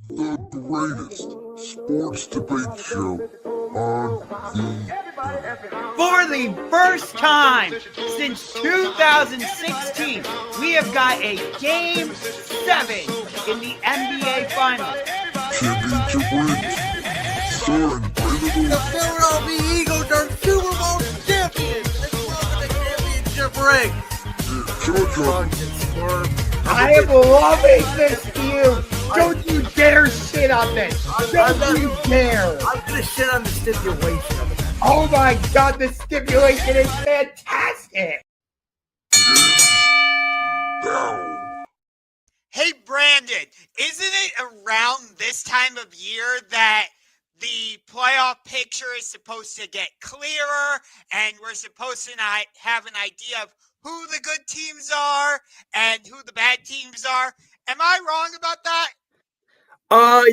the greatest sports debate show on the For the first time since 2016, we have got a Game 7 in the NBA Finals. championship rings, starring Brandon The Philadelphia Eagles are Super Bowl champions. Let's welcome the championship ring. Georgia. I am loving this feud. Don't you dare shit on this. Don't you dare. I'm gonna shit on the stipulation of it. Oh my God, the stipulation is fantastic. Now, Hey, Brandon, isn't it around this time of year that the playoff picture is supposed to get clearer and we're supposed to not have an idea of who the good teams are and who the bad teams are? Am I wrong about that?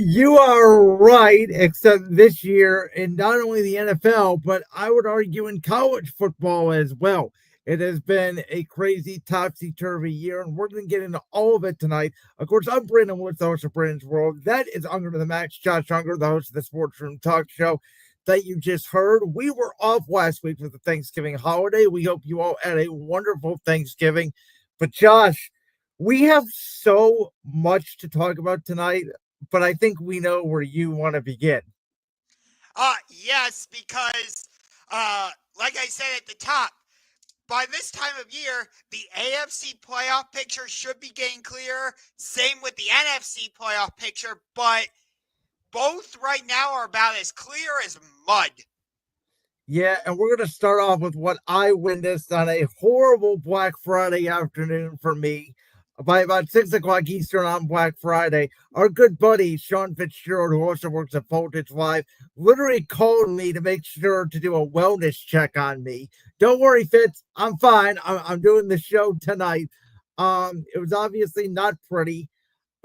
You are right, except this year in not only the NFL, but I would argue in college football as well. It has been a crazy topsy-turvy year, and we're going to get into all of it tonight. Of course, I'm Brandon Woods, the host of Brandon's World. That is Unger to the Max, Josh Ungar, the host of the Sports Room Talk Show that you just heard. We were off last week for the Thanksgiving holiday. We hope you all had a wonderful Thanksgiving. But Josh, we have so much to talk about tonight, but I think we know where you want to begin. Yes, because, like I said at the top, by this time of year, the AFC playoff picture should be getting clearer. Same with the NFC playoff picture, but both right now are about as clear as mud. Yeah, and we're going to start off with what I witnessed on a horrible Black Friday afternoon for me. By about 6 o'clock Eastern on Black Friday, our good buddy, Sean Fitzgerald, who also works at Voltage Live, literally called me to make sure to do a wellness check on me. Don't worry, Fitz, I'm fine. I'm doing the show tonight. It was obviously not pretty.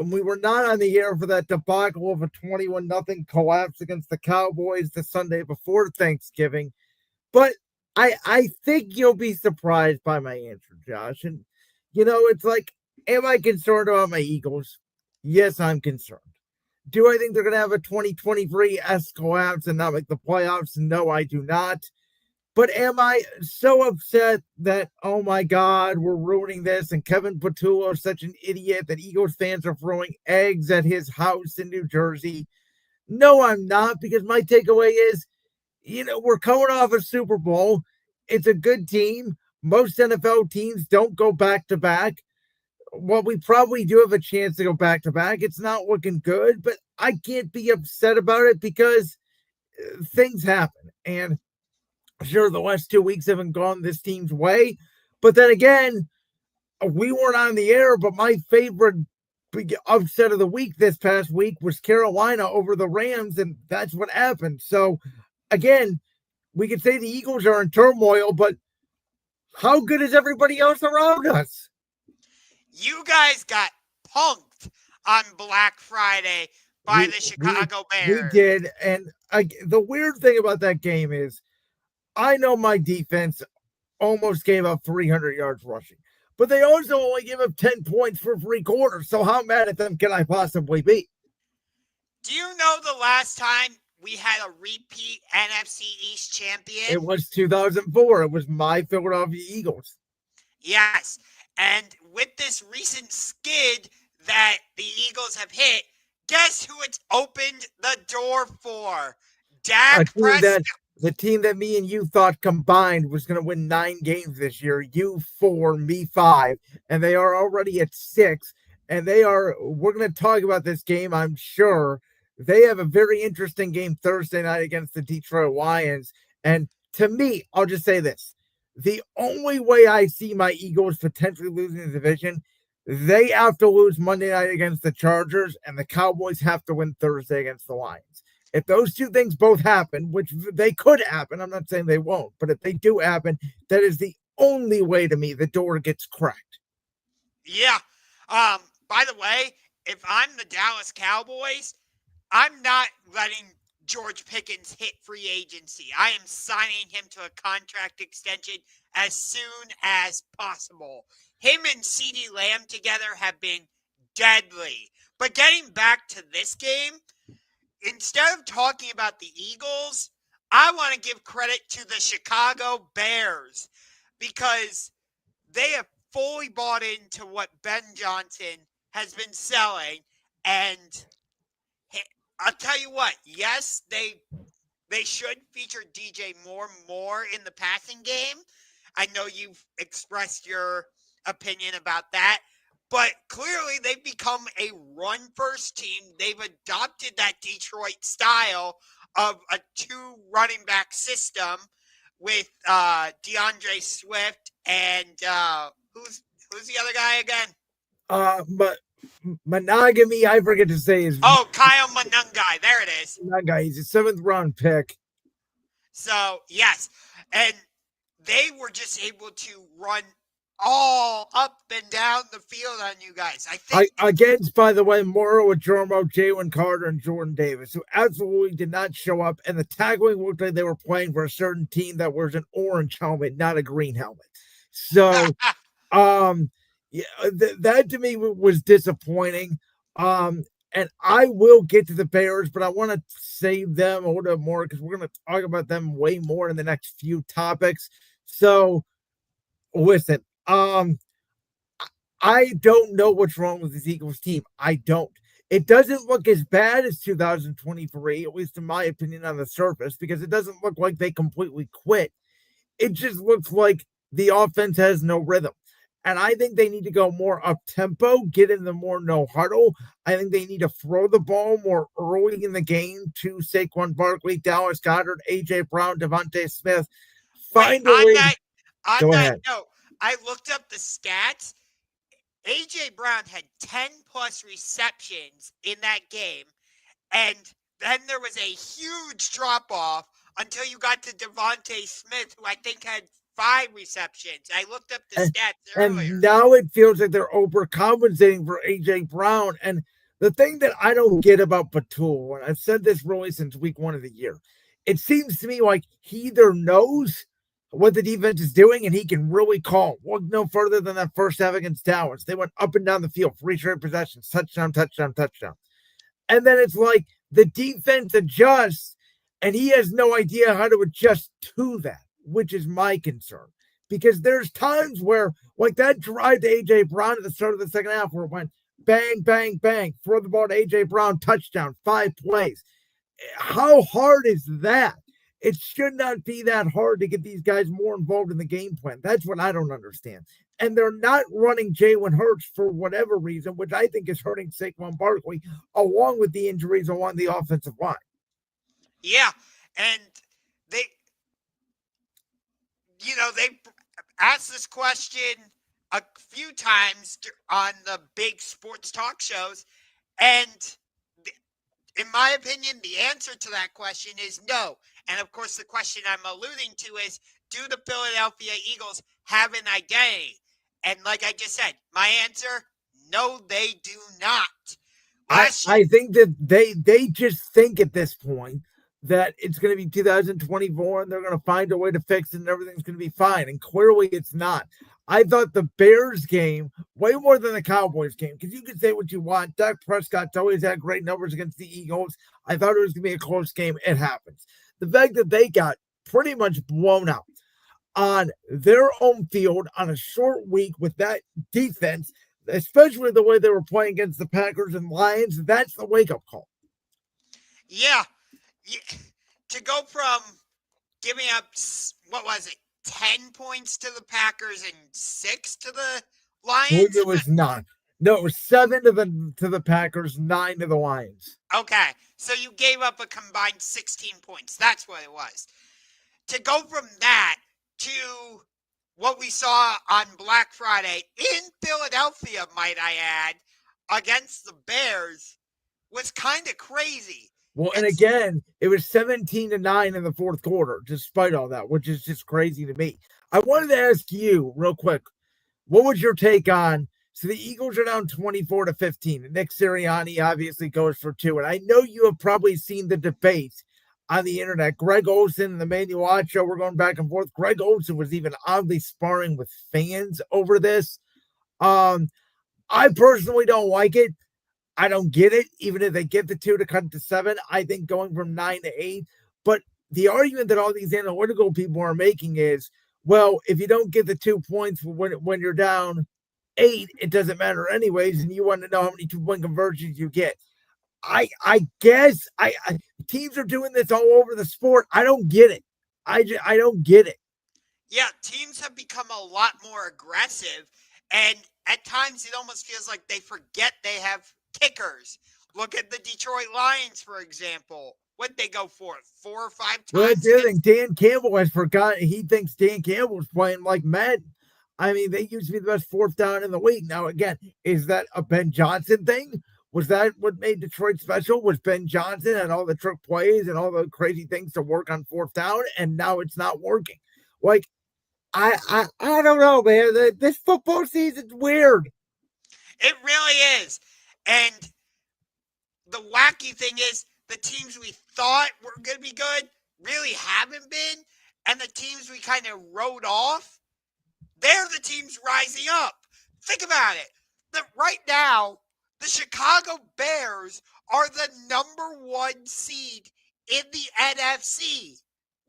And we were not on the air for that debacle of a 21-0 collapse against the Cowboys the Sunday before Thanksgiving. But I think you'll be surprised by my answer, Josh. And, it's like, am I concerned about my Eagles? Yes, I'm concerned. Do I think they're going to have a 2023-esque collapse and not make the playoffs? No, I do not. But am I so upset that, oh my God, we're ruining this, and Kevin Patullo is such an idiot that Eagles fans are throwing eggs at his house in New Jersey? No, I'm not, because my takeaway is, we're coming off a Super Bowl. It's a good team. Most NFL teams don't go back-to-back. Well, we probably do have a chance to go back-to-back. It's not looking good, but I can't be upset about it because things happen. And sure, the last 2 weeks haven't gone this team's way. But then again, we weren't on the air, but my favorite big upset of the week this past week was Carolina over the Rams, and that's what happened. So, again, we could say the Eagles are in turmoil, but how good is everybody else around us? You guys got punked on Black Friday by the Chicago Bears. We did, and the weird thing about that game is I know my defense almost gave up 300 yards rushing, but they also only gave up 10 points for 3 quarters, so how mad at them can I possibly be? Do you know the last time we had a repeat NFC East champion? It was 2004. It was my Philadelphia Eagles. Yes. And with this recent skid that the Eagles have hit, guess who it's opened the door for? Dak Prescott. The team that me and you thought combined was going to win 9 games this year. You 4, me 5. And they are already at 6. And we're going to talk about this game, I'm sure. They have a very interesting game Thursday night against the Detroit Lions. And to me, I'll just say this. The only way I see my Eagles potentially losing the division, they have to lose Monday night against the Chargers, and the Cowboys have to win Thursday against the Lions. If those two things both happen, which they could happen, I'm not saying they won't, but if they do happen, that is the only way to me the door gets cracked. Yeah. By the way, if I'm the Dallas Cowboys, I'm not letting George Pickens hit free agency. I am signing him to a contract extension as soon as possible. Him and CeeDee Lamb together have been deadly. But getting back to this game, instead of talking about the Eagles, I want to give credit to the Chicago Bears because they have fully bought into what Ben Johnson has been selling. And I'll tell you what, yes, they should feature DJ Moore more in the passing game. I know you've expressed your opinion about that, but clearly they've become a run-first team. They've adopted that Detroit style of a two running back system with DeAndre Swift and who's the other guy again? But Monogamy, I forget to say his. Oh, Kyle Monungai. There it is. Monungai. He's a 7th round pick. So yes, and they were just able to run all up and down the field on you guys. I think against, by the way, Moro Ajourmo, Jalen Carter, and Jordan Davis, who absolutely did not show up, and the tackling looked like they were playing for a certain team that wears an orange helmet, not a green helmet. So, yeah, that to me was disappointing. And I will get to the Bears, but I want to save them a little bit more because we're going to talk about them way more in the next few topics. So, listen, I don't know what's wrong with this Eagles team. I don't. It doesn't look as bad as 2023, at least in my opinion, on the surface, because it doesn't look like they completely quit. It just looks like the offense has no rhythm. And I think they need to go more up-tempo, get in the more no-huddle. I think they need to throw the ball more early in the game to Saquon Barkley, Dallas Goedert, A.J. Brown, Devontae Smith. Finally, on that note, I looked up the stats. A.J. Brown had 10-plus receptions in that game, and then there was a huge drop-off until you got to Devontae Smith, who I think had 5 receptions. I looked up the stats earlier. And now it feels like they're overcompensating for A.J. Brown. And the thing that I don't get about Batul, and I've said this really since week 1 of the year, it seems to me like he either knows what the defense is doing and he can really call. Look no further than that first half against Dallas. They went up and down the field, 3 straight possessions, touchdown, touchdown, touchdown. And then it's like the defense adjusts and he has no idea how to adjust to that, which is my concern. Because there's times where, like that drive to A.J. Brown at the start of the second half where it went bang, bang, bang, throw the ball to A.J. Brown, touchdown, 5 plays. How hard is that? It should not be that hard to get these guys more involved in the game plan. That's what I don't understand. And they're not running Jalen Hurts for whatever reason, which I think is hurting Saquon Barkley, along with the injuries along the offensive line. Yeah, and they asked this question a few times on the big sports talk shows, and in my opinion, the answer to that question is no. And of course, the question I'm alluding to is, do the Philadelphia Eagles have an identity? And like I just said, my answer, no, they do not. I think that they just think at this point that it's going to be 2024 and they're going to find a way to fix it and everything's going to be fine. And clearly it's not. I thought the Bears game, way more than the Cowboys game, because you can say what you want. Dak Prescott's always had great numbers against the Eagles. I thought it was going to be a close game. It happens. The fact that they got pretty much blown out on their own field on a short week with that defense, especially the way they were playing against the Packers and Lions, that's the wake-up call. Yeah. To go from giving up, 10 points to the Packers and 6 to the Lions? It was 9. No, it was 7 to the Packers, 9 to the Lions. Okay, so you gave up a combined 16 points. That's what it was. To go from that to what we saw on Black Friday in Philadelphia, might I add, against the Bears was kind of crazy. Well, and again, it was 17-9 in the fourth quarter, despite all that, which is just crazy to me. I wanted to ask you real quick, what was your take on, so the Eagles are down 24-15, and Nick Sirianni obviously goes for 2, and I know you have probably seen the debate on the internet. Greg Olsen and the Manuel Ocho were going back and forth. Greg Olsen was even oddly sparring with fans over this. I personally don't like it. I don't get it. Even if they get the 2 to cut it to 7, I think going from 9 to 8. But the argument that all these analytical people are making is, well, if you don't get the 2 points when you're down 8, it doesn't matter anyways, and you want to know how many 2-point conversions you get. I guess teams are doing this all over the sport. I don't get it. I don't get it. Yeah, teams have become a lot more aggressive, and at times it almost feels like they forget they have kickers. Look at the Detroit Lions, for example. What'd they go for? 4 or 5 Well, times? that's the other thing. Dan Campbell has forgotten. He thinks Dan Campbell's playing like Madden. I mean, they used to be the best 4th down in the league. Now, again, is that a Ben Johnson thing? Was that what made Detroit special? Was Ben Johnson and all the trick plays and all the crazy things to work on 4th down, and now it's not working? Like, I don't know, man. This football season's weird. It really is. And the wacky thing is, the teams we thought were going to be good really haven't been. And the teams we kind of wrote off, they're the teams rising up. Think about it. Right now, the Chicago Bears are the #1 seed in the NFC.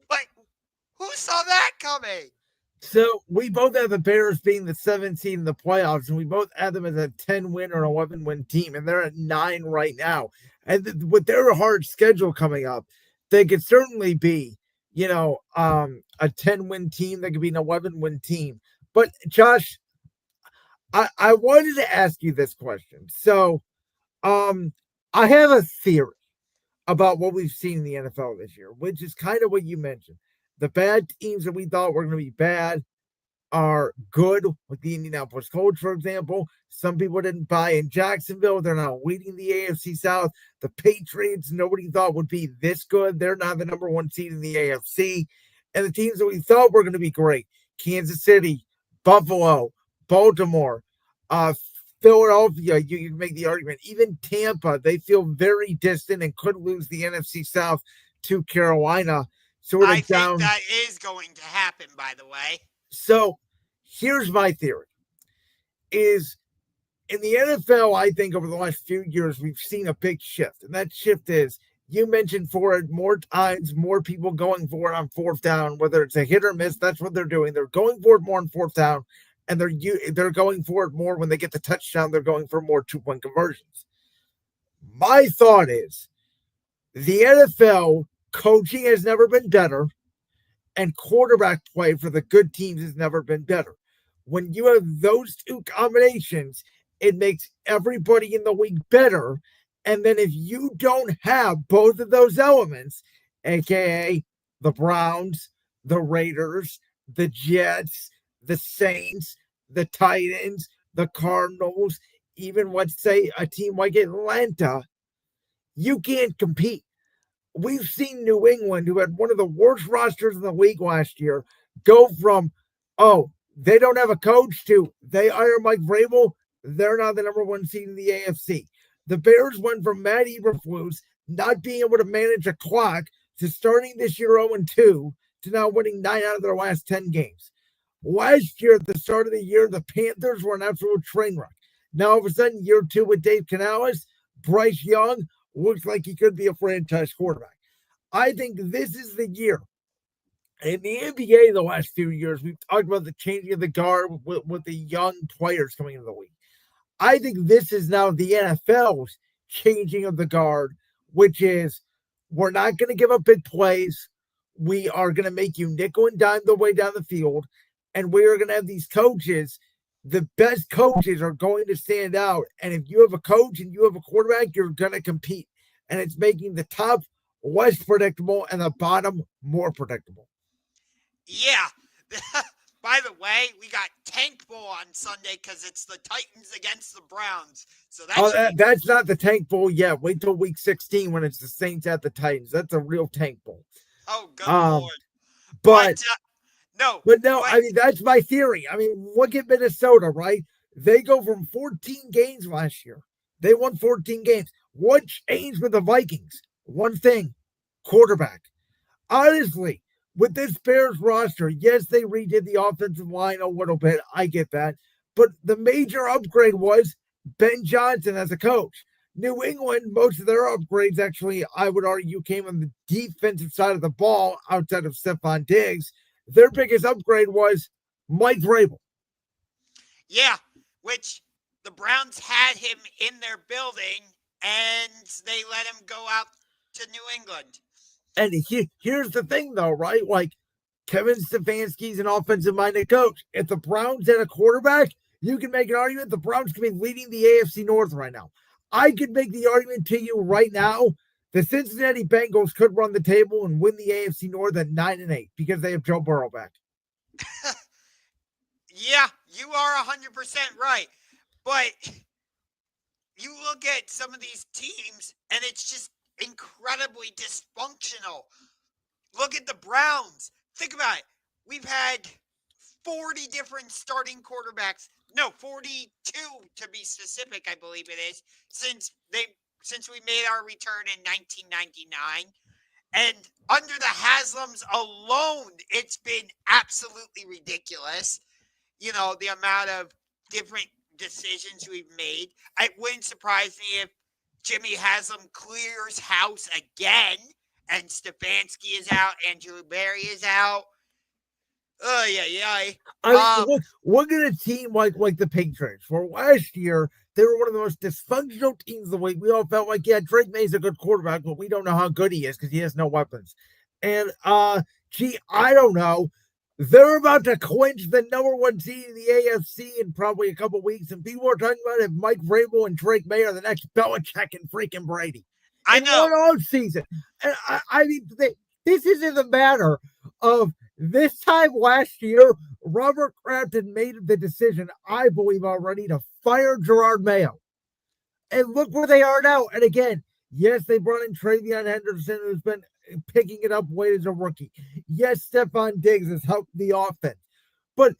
Like, who saw that coming? So we both have the Bears being the 7th seed in the playoffs, and we both have them as a 10-win or 11-win team, and they're at 9 right now. And with their hard schedule coming up, they could certainly be, a 10-win team. They could be an 11-win team. But Josh, I wanted to ask you this question. So, I have a theory about what we've seen in the NFL this year, which is kind of what you mentioned. The bad teams that we thought were going to be bad are good, like the Indianapolis Colts, for example. Some people didn't buy in Jacksonville. They're now leading the AFC South. The Patriots, nobody thought would be this good. They're now the #1 seed in the AFC. And the teams that we thought were going to be great, Kansas City, Buffalo, Baltimore, Philadelphia, you can make the argument. Even Tampa, they feel very distant and could lose the NFC South to Carolina. I think that is going to happen, by the way. So here's my theory. Is in the NFL, I think over the last few years, we've seen a big shift. And that shift is, you mentioned for it more times, more people going for it on 4th down, whether it's a hit or miss, that's what they're doing. They're going for it more on 4th down, and they're going for it more when they get the touchdown. They're going for more 2-point conversions. My thought is, the NFL coaching has never been better, and quarterback play for the good teams has never been better. When you have those 2 combinations, it makes everybody in the league better. And then if you don't have both of those elements, aka the Browns, the Raiders, the Jets, the Saints, the Titans, the Cardinals, even let's say a team like Atlanta, you can't compete. We've seen New England, who had one of the worst rosters in the league last year, go from, they don't have a coach, to they hire Mike Vrabel. They're now the #1 seed in the AFC. The Bears went from Matt Eberflus not being able to manage a clock to starting this year 0-2 to now winning 9 out of their last 10 games. Last year, at the start of the year, the Panthers were an absolute train wreck. Now, all of a sudden, year 2 with Dave Canales, Bryce Young looks like he could be a franchise quarterback. I think this is the year. In the NBA, the last few years, we've talked about the changing of the guard with the young players coming into the league. I think this is now the NFL's changing of the guard, which is, we're not going to give up big plays. We are going to make you nickel and dime the way down the field. And we are going to have these coaches. The best coaches are going to stand out. And if you have a coach and you have a quarterback, you're going to compete. And it's making the top less predictable and the bottom more predictable. Yeah. By the way, we got Tank Bowl on Sunday because it's the Titans against the Browns. So that's not the Tank Bowl yet. Wait till week 16 when it's the Saints at the Titans. That's a real Tank Bowl. Oh, good Lord. But no. I mean, that's my theory. I mean, look at Minnesota, right? They go from 14 games last year. They won 14 games. What changed with the Vikings? One thing, quarterback. Honestly, with this Bears roster, yes, they redid the offensive line a little bit. I get that. But the major upgrade was Ben Johnson as a coach. New England, most of their upgrades actually, I would argue, came on the defensive side of the ball outside of Stephon Diggs. Their biggest upgrade was Mike Vrabel. Yeah, which the Browns had him in their building, and they let him go out to New England. And here's the thing, though, right? Like, Kevin Stefanski's an offensive-minded coach. If the Browns had a quarterback, you can make an argument the Browns could be leading the AFC North right now. I could make the argument to you right now the Cincinnati Bengals could run the table and win the AFC North at 9-8 because they have Joe Burrow back. Yeah, you are 100% right. But you look at some of these teams, and it's just incredibly dysfunctional. Look at the Browns. Think about it. We've had 40 different starting quarterbacks. No, 42 to be specific, I believe it is, since we made our return in 1999. And under the Haslams alone, it's been absolutely ridiculous. You know, the amount of different decisions we've made. It wouldn't surprise me if Jimmy Haslam clears house again and Stefanski is out, Andrew Berry is out. Oh, yeah. I mean, look at a team like the Patriots. For last year, they were one of the most dysfunctional teams of the week. We all felt like, yeah, Drake May's a good quarterback, but we don't know how good he is because he has no weapons. And, I don't know. They're about to clinch the number one seed in the AFC in probably a couple weeks, and people are talking about if Mike Vrabel and Drake May are the next Belichick and freaking Brady. I know. One off season. And I mean, this isn't a matter of this time last year, Robert Kraft had made the decision, I believe already, to fire Gerard Mayo. And look where they are now. And again, yes, they brought in Travion Henderson, who's been picking it up late as a rookie. Yes, Stephon Diggs has helped the offense. But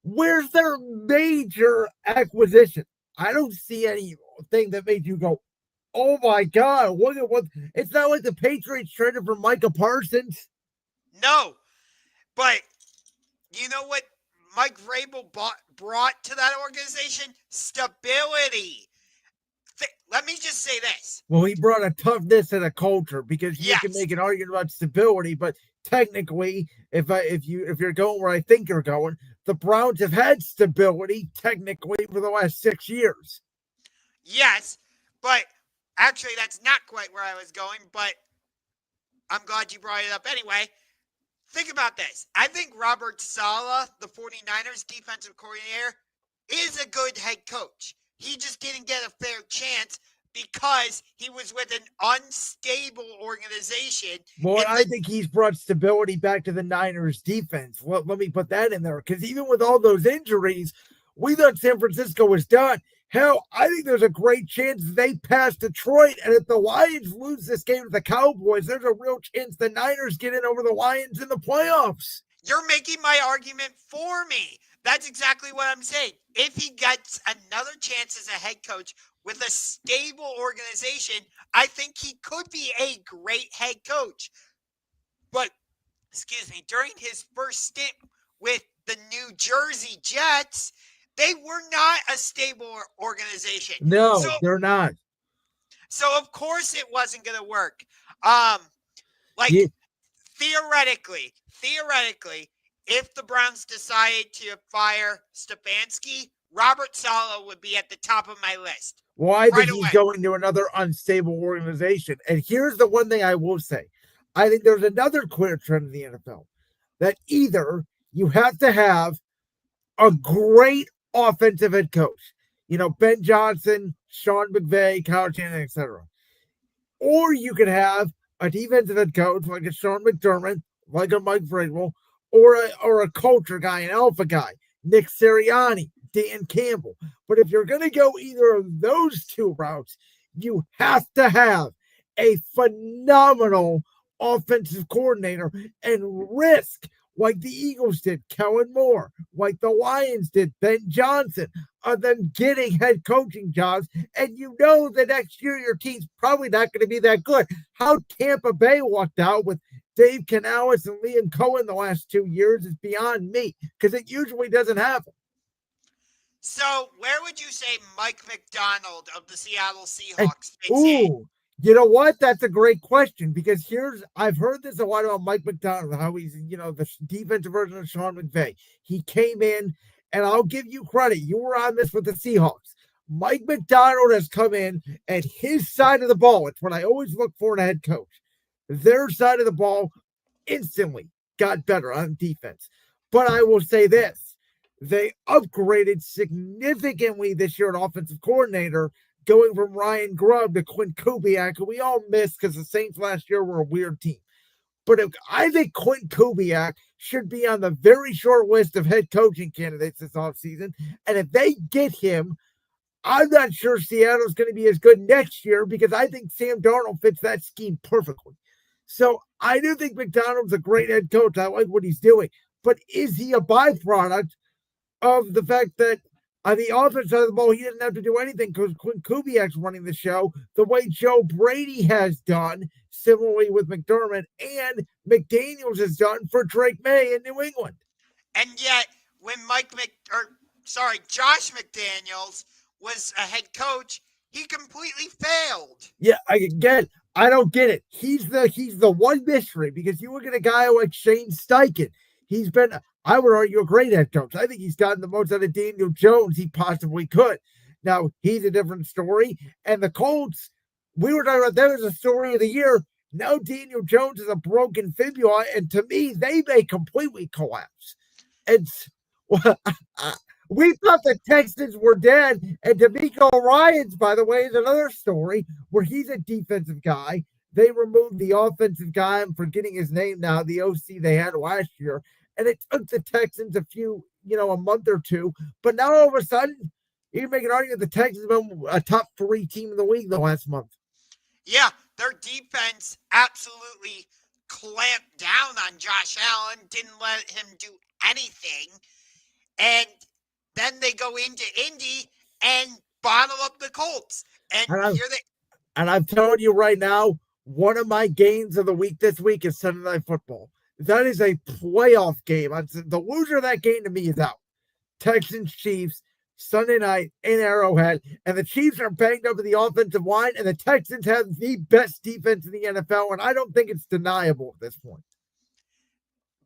where's their major acquisition? I don't see anything that made you go, oh my God, look at what. It's not like the Patriots traded for Micah Parsons. No, but you know what Mike Vrabel brought to that organization? Stability. Let me just say this. Well, he brought a toughness and a culture because you can make an argument about stability, but technically, if you're going where I think you're going, the Browns have had stability technically for the last 6 years. Yes, but actually that's not quite where I was going, but I'm glad you brought it up anyway. Think about this. I think Robert Saleh, the 49ers defensive coordinator, is a good head coach. He just didn't get a fair chance because he was with an unstable organization. Well, I think he's brought stability back to the Niners defense. Let me put that in there, because even with all those injuries, we thought San Francisco was done. Hell, I think there's a great chance they pass Detroit, and if the Lions lose this game to the Cowboys, there's a real chance the Niners get in over the Lions in the playoffs. You're making my argument for me. That's exactly what I'm saying. If he gets another chance as a head coach with a stable organization, I think he could be a great head coach. But, during his first stint with the New Jersey Jets, they were not a stable organization. No, they're not. So, of course, it wasn't going to work. Theoretically, if the Browns decided to fire Stefanski, Robert Saleh would be at the top of my list. Well, I think he's going to another unstable organization. And here's the one thing I will say. I think there's another clear trend in the NFL that either you have to have a great offensive head coach, Ben Johnson, Sean McVay, Kyle Shanahan, etc. Or you could have a defensive head coach like a Sean McDermott, like a Mike Vrabel, or a culture guy, an alpha guy, Nick Sirianni, Dan Campbell. But if you're going to go either of those two routes, you have to have a phenomenal offensive coordinator and risk, like the Eagles did, Kellen Moore, like the Lions did, Ben Johnson, of them getting head coaching jobs. And you know that next year your team's probably not going to be that good. How Tampa Bay walked out with Dave Canales and Liam Cohen the last 2 years is beyond me, because it usually doesn't happen. So, where would you say Mike McDonald of the Seattle And, Seahawks fits in? you know what? That's a great question because I've heard this a lot about Mike McDonald, how he's, the defensive version of Sean McVay. He came in, and I'll give you credit. You were on this with the Seahawks. Mike McDonald has come in, and his side of the ball, it's what I always look for in a head coach. Their side of the ball instantly got better on defense. But I will say this. They upgraded significantly this year at offensive coordinator, going from Ryan Grubb to Quinn Kubiak, who we all missed because the Saints last year were a weird team. But I think Quinn Kubiak should be on the very short list of head coaching candidates this offseason. And if they get him, I'm not sure Seattle's going to be as good next year because I think Sam Darnold fits that scheme perfectly. So I do think McDonald's a great head coach. I like what he's doing. But is he a byproduct of the fact that on the offense side of the ball, he didn't have to do anything because Quinn Kubiak's running the show the way Joe Brady has done, similarly with McDermott, and McDaniels has done for Drake May in New England. And yet, when Josh McDaniels was a head coach, he completely failed. Yeah, I don't get it. He's the one mystery because you look at a guy like Shane Steichen. He's been, I would argue, a great head coach. I think he's gotten the most out of Daniel Jones he possibly could. Now, he's a different story. And the Colts, we were talking about them as a story of the year. Now Daniel Jones is a broken fibula, and to me, they may completely collapse. And we thought the Texans were dead, and DeMeco Ryans, by the way, is another story where he's a defensive guy. They removed the offensive guy. I'm forgetting his name now, the OC they had last year. And it took the Texans a month or two. But now all of a sudden, you can make an argument the Texans have been a top 3 team in the league the last month. Yeah, their defense absolutely clamped down on Josh Allen, didn't let him do anything. And then they go into Indy and bottle up the Colts. And I'm telling you right now, one of my games of the week this week is Sunday Night Football. That is a playoff game. The loser of that game to me is out. Texans, Chiefs, Sunday night in Arrowhead. And the Chiefs are banged up in the offensive line, and the Texans have the best defense in the NFL, and I don't think it's deniable at this point.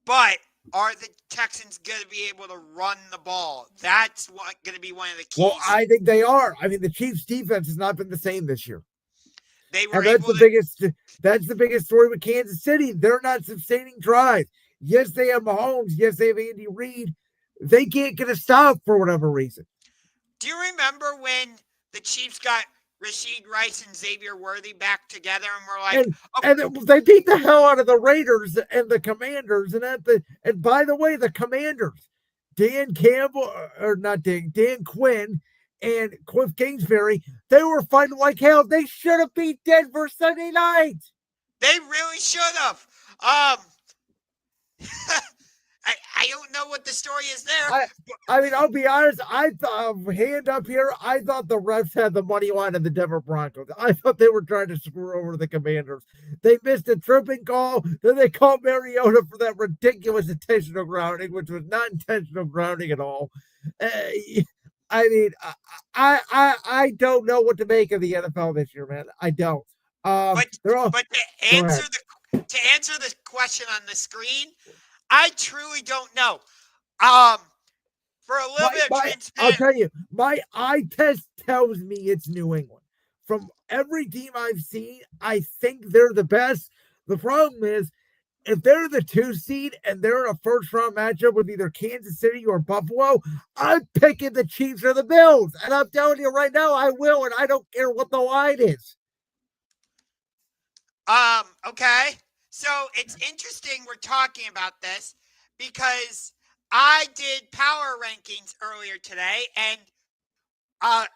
But are the Texans going to be able to run the ball? That's going to be one of the keys. Well, I think they are. I mean, the Chiefs' defense has not been the same this year. That's the biggest story with Kansas City. They're not sustaining drives. Yes, they have Mahomes. Yes, they have Andy Reid. They can't get a stop for whatever reason. Do you remember when the Chiefs got Rashid Rice and Xavier Worthy back together and were like, and they beat the hell out of the Raiders and the Commanders, and by the way, the Commanders, Dan Quinn and Cliff Kingsbury, they were fighting like hell. They should have beat Denver Sunday night. They really should have. I don't know what the story is there. I mean, I'll be honest. I thought, hand up here, I thought the refs had the money line of the Denver Broncos. I thought they were trying to screw over the Commanders. They missed a tripping call. Then they called Mariota for that ridiculous intentional grounding, which was not intentional grounding at all. I mean, I don't know what to make of the NFL this year, man. I don't. But to answer the question on the screen, I truly don't know. For a little bit of transparency, I'll tell you, my eye test tells me it's New England. From every team I've seen, I think they're the best. The problem is, if they're the 2 seed and they're in a first-round matchup with either Kansas City or Buffalo, I'm picking the Chiefs or the Bills. And I'm telling you right now, I will, and I don't care what the line is. Okay. So it's interesting we're talking about this because I did power rankings earlier today, and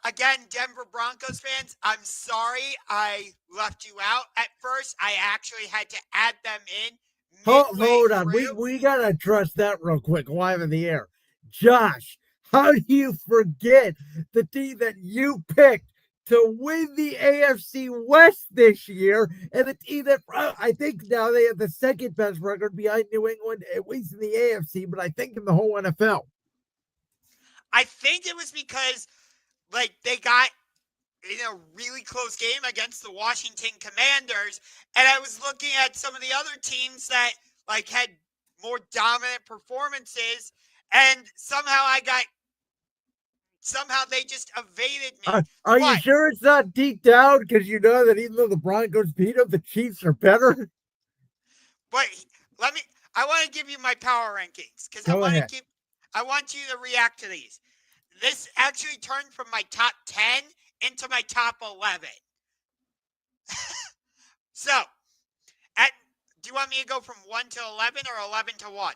again, Denver Broncos fans, I'm sorry I left you out at first. I actually had to add them in. Hold on. We got to address that real quick live in the air. Josh, how do you forget the team that you picked to win the AFC West this year, and the team that I think now they have the second best record behind New England, at least in the AFC, but I think in the whole NFL? I think it was because, like, they got in a really close game against the Washington Commanders, and I was looking at some of the other teams that, like, had more dominant performances, and somehow they just evaded me. Are you But sure it's not deep down? Because you know that even though the Broncos beat them, the Chiefs are better. I want to give you my power rankings because Go ahead. I want you to react to these. This actually turned from my top 10 into my top 11. So, do you want me to go from 1 to 11 or 11 to 1?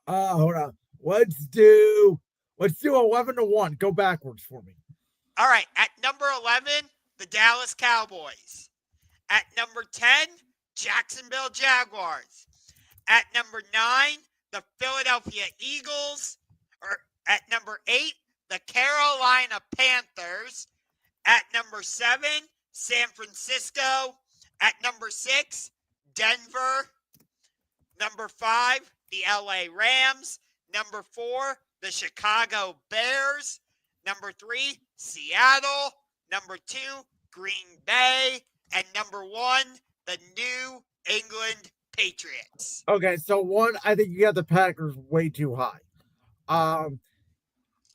Hold on. Let's do 11-1. Go backwards for me. All right. At number 11, the Dallas Cowboys. At number 10, Jacksonville Jaguars. At number 9, the Philadelphia Eagles. At number 8, the Carolina Panthers. At number 7, San Francisco. At number 6, Denver. Number 5, the LA Rams. Number 4, the Chicago Bears. Number 3, Seattle. Number 2, Green Bay. And number 1, the New England Patriots. Okay, so one, I think you got the Packers way too high.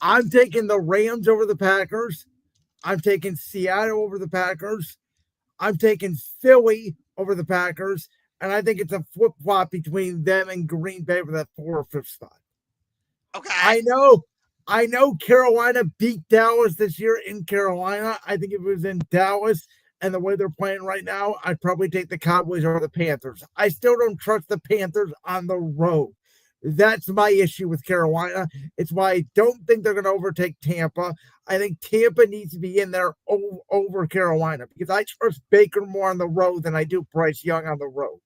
I'm taking the Rams over the Packers. I'm taking Seattle over the Packers. I'm taking Philly over the Packers. And I think it's a flip-flop between them and Green Bay for that 4th or 5th spot. Okay. I know Carolina beat Dallas this year in Carolina. I think if it was in Dallas and the way they're playing right now, I'd probably take the Cowboys over the Panthers. I still don't trust the Panthers on the road. That's my issue with Carolina. It's why I don't think they're going to overtake Tampa. I think Tampa needs to be in there over Carolina because I trust Baker more on the road than I do Bryce Young on the road.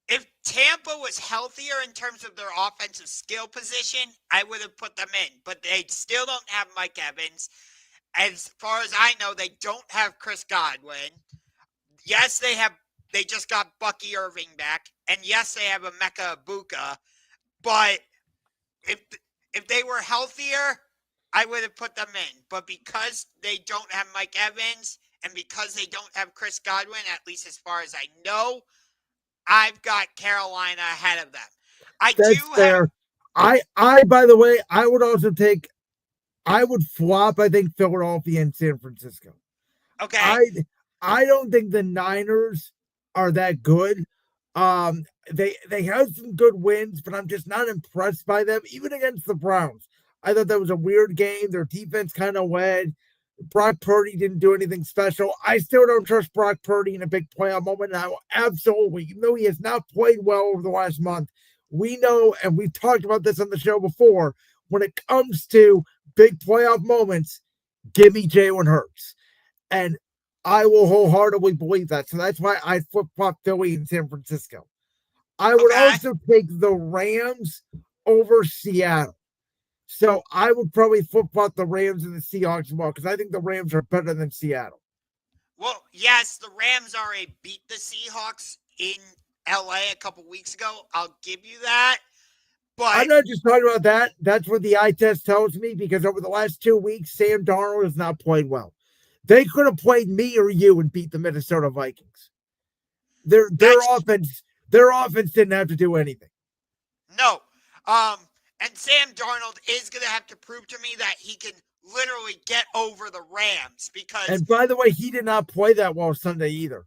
If Tampa was healthier in terms of their offensive skill position, I would have put them in. But they still don't have Mike Evans. As far as I know, they don't have Chris Godwin. Yes, they just got Bucky Irving back. And yes, they have Emeka Ibuka. But if they were healthier, I would have put them in. But because they don't have Mike Evans and because they don't have Chris Godwin, at least as far as I know, I've got Carolina ahead of them. That's fair. I by the way, I would flop, I think, Philadelphia and San Francisco. Okay. I don't think the Niners are that good. They have some good wins, but I'm just not impressed by them, even against the Browns. I thought that was a weird game. Their defense kind of led. Brock Purdy didn't do anything special. I still don't trust Brock Purdy in a big playoff moment. And I will absolutely, even though he has not played well over the last month, we know, and we've talked about this on the show before, when it comes to big playoff moments, give me Jalen Hurts. And I will wholeheartedly believe that. So that's why I flip-flop Philly and San Francisco. I would also take the Rams over Seattle. So I would probably flip-flop the Rams and the Seahawks as well because I think the Rams are better than Seattle. Well, yes, the Rams beat the Seahawks in LA a couple weeks ago. I'll give you that. But I'm not just talking about that. That's what the eye test tells me because over the last 2 weeks, Sam Darnold has not played well. They could have played me or you and beat the Minnesota Vikings. Their offense didn't have to do anything. No. And Sam Darnold is going to have to prove to me that he can literally get over the Rams because... And by the way, he did not play that well Sunday either.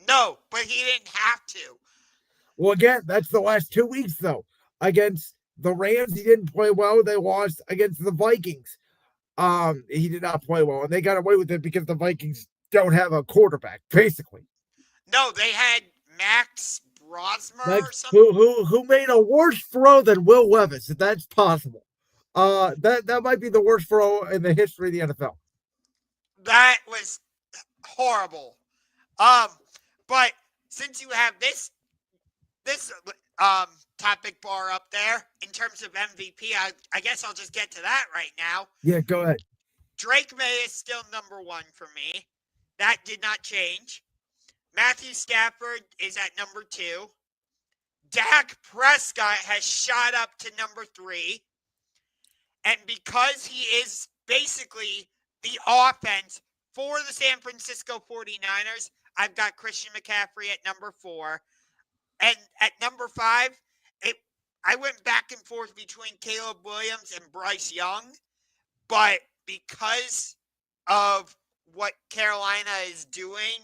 No, but he didn't have to. Well, again, that's the last 2 weeks, though. Against the Rams, he didn't play well. They lost against the Vikings. He did not play well, and they got away with it because the Vikings don't have a quarterback, basically. No, they had Max Brosmer or something. Who made a worse throw than Will Levis, if that's possible. That might be the worst throw in the history of the NFL. That was horrible. But since you have this topic bar up there in terms of MVP, I guess I'll just get to that right now. Yeah, go ahead. Drake May is still number 1 for me. That did not change. Matthew Stafford is at number 2. Dak Prescott has shot up to number 3. And because he is basically the offense for the San Francisco 49ers, I've got Christian McCaffrey at number 4. And at number 5, I went back and forth between Caleb Williams and Bryce Young. But because of what Carolina is doing,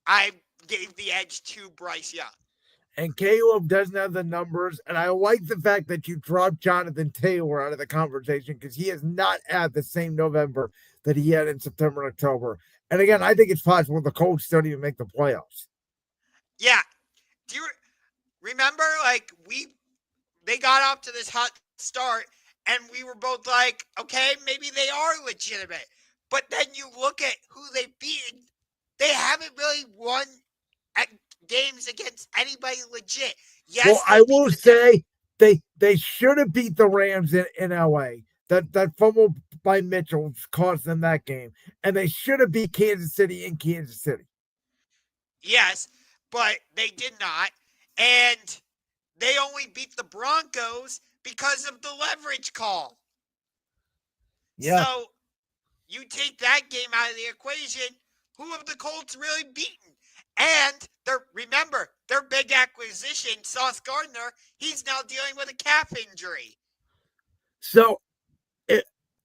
I gave the edge to Bryce Young. And Caleb doesn't have the numbers. And I like the fact that you dropped Jonathan Taylor out of the conversation because he has not had the same November that he had in September and October. And again, I think it's possible the Colts don't even make the playoffs. Yeah. Do you remember, they got off to this hot start, and we were both like, okay, maybe they are legitimate. But then you look at who they beat. They haven't really won at games against anybody legit. Yes, well, I will say they should have beat the Rams in LA. That fumble by Mitchell cost them that game. And they should have beat Kansas City in Kansas City. Yes, but they did not. And they only beat the Broncos because of the leverage call. Yeah. So you take that game out of the equation, who have the Colts really beaten? And remember, their big acquisition, Sauce Gardner, he's now dealing with a calf injury. So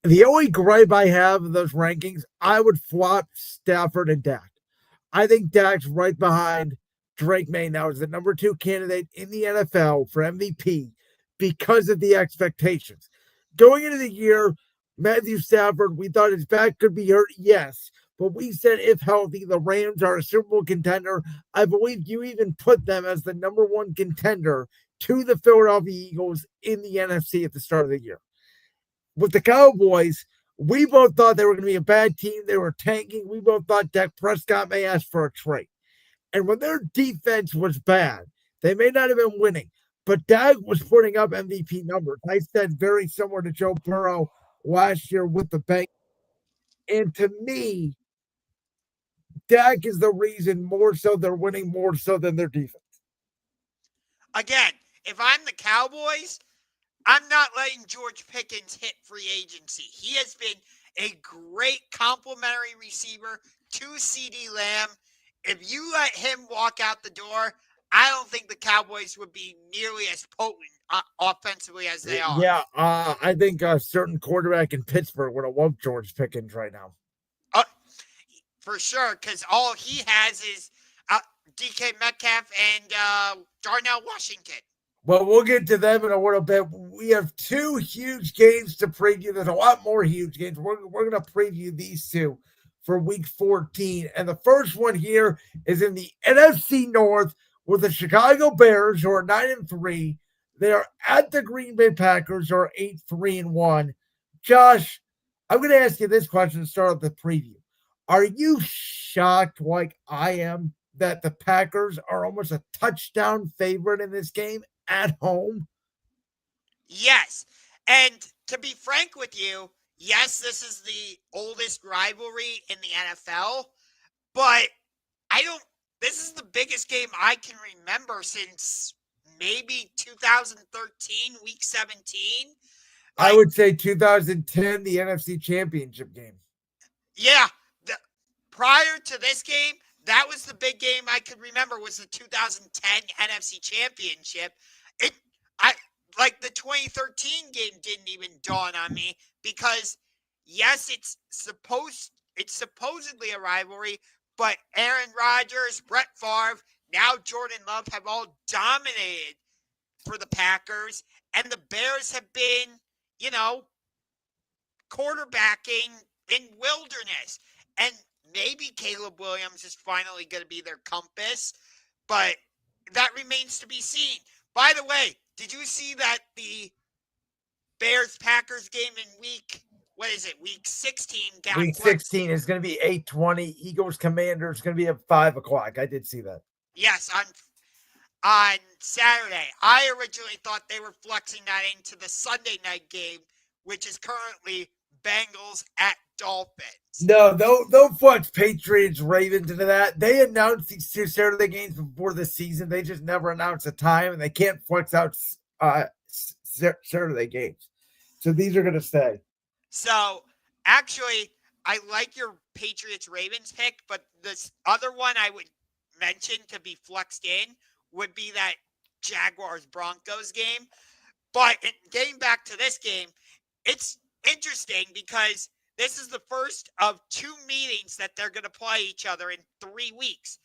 the only gripe I have in those rankings, I would flop Stafford and Dak. I think Dak's right behind Drake May now as the number 2 candidate in the NFL for MVP because of the expectations. Going into the year, Matthew Stafford, we thought his back could be hurt, yes. But we said if healthy, the Rams are a Super Bowl contender. I believe you even put them as the number 1 contender to the Philadelphia Eagles in the NFC at the start of the year. With the Cowboys, we both thought they were going to be a bad team. They were tanking. We both thought Dak Prescott may ask for a trade. And when their defense was bad, they may not have been winning, but Dak was putting up MVP numbers. I said very similar to Joe Burrow last year with the Bengals. And to me, Dak is the reason more so they're winning more so than their defense. Again, if I'm the Cowboys, I'm not letting George Pickens hit free agency. He has been a great complimentary receiver to CeeDee Lamb. If you let him walk out the door, I don't think the Cowboys would be nearly as potent offensively as they are. Yeah, I think a certain quarterback in Pittsburgh would have loved George Pickens right now. For sure, because all he has is DK Metcalf and Darnell Washington. Well, we'll get to them in a little bit. We have 2 huge games to preview. There's a lot more huge games. We're going to preview these 2 for week 14. And the first one here is in the NFC North with the Chicago Bears, who are 9-3. They are at the Green Bay Packers, who are 8-3-1. Josh, I'm going to ask you this question to start off the preview. Are you shocked, like I am, that the Packers are almost a touchdown favorite in this game at home? Yes. And to be frank with you, yes, this is the oldest rivalry in the NFL, but this is the biggest game I can remember since maybe 2013, week 17. I would say 2010, the NFC Championship game. Yeah. Prior to this game, that was the big game I could remember was the 2010 NFC Championship. The 2013 game didn't even dawn on me because, yes, it's supposedly a rivalry, but Aaron Rodgers, Brett Favre, now Jordan Love have all dominated for the Packers, and the Bears have been, quarterbacking in wilderness. And maybe Caleb Williams is finally going to be their compass, but that remains to be seen. By the way, did you see that the Bears-Packers game in week 16 got Week 16 is going to be 8:20. Eagles-Commanders is going to be at 5 o'clock. I did see that. Yes, on Saturday. I originally thought they were flexing that into the Sunday night game, which is currently Bengals at Dolphins. No, they'll flex Patriots, Ravens into that. They announced these 2 Saturday games before the season. They just never announced a time, and they can't flex out Saturday games. So these are going to stay. So, actually, I like your Patriots-Ravens pick, but this other one I would mention to be flexed in would be that Jaguars-Broncos game. But getting back to this game, it's interesting because this is the first of 2 meetings that they're going to play each other in 3 weeks.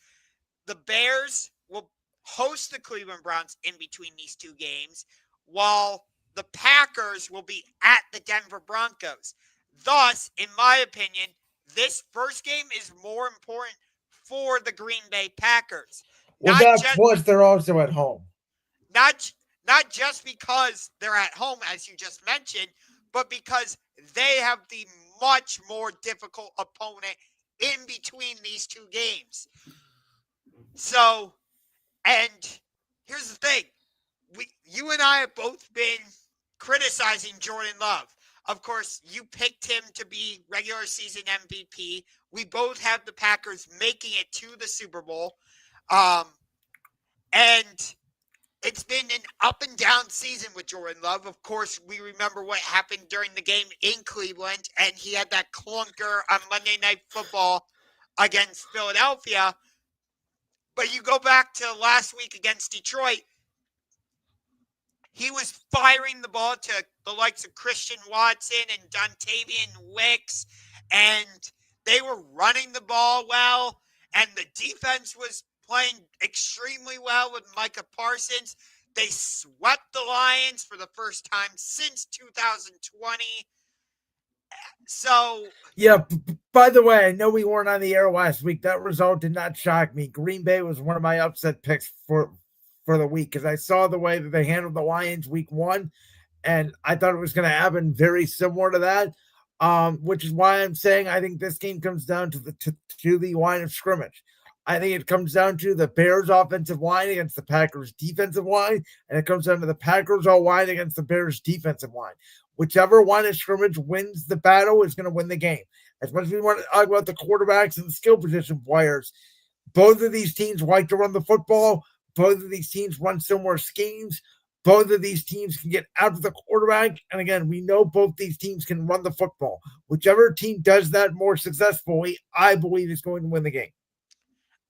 The Bears will host the Cleveland Browns in between these 2 games, while the Packers will be at the Denver Broncos. Thus, in my opinion, this first game is more important for the Green Bay Packers. Well, plus they're also at home. Not just because they're at home, as you just mentioned, but because they have the much more difficult opponent in between these 2 games. So, and here's the thing. You and I have both been criticizing Jordan Love. Of course, you picked him to be regular season MVP. We both have the Packers making it to the Super Bowl. And it's been an up and down season with Jordan Love. Of course, we remember what happened during the game in Cleveland, and he had that clunker on Monday Night Football against Philadelphia. But you go back to last week against Detroit, he was firing the ball to the likes of Christian Watson and Dontavian Wicks, and they were running the ball well, and the defense was playing extremely well with Micah Parsons. They swept the Lions for the first time since 2020. So, yeah, by the way, I know we weren't on the air last week. That result did not shock me. Green Bay was one of my upset picks for the week because I saw the way that they handled the Lions week 1, and I thought it was going to happen very similar to that, which is why I'm saying I think this game comes down to the line of scrimmage. I think it comes down to the Bears offensive line against the Packers defensive line, and it comes down to the Packers line against the Bears defensive line. Whichever line of scrimmage wins the battle is going to win the game. As much as we want to talk about the quarterbacks and the skill position players, both of these teams like to run the football. Both of these teams run similar schemes. Both of these teams can get out of the quarterback. And again, we know both these teams can run the football. Whichever team does that more successfully, I believe is going to win the game.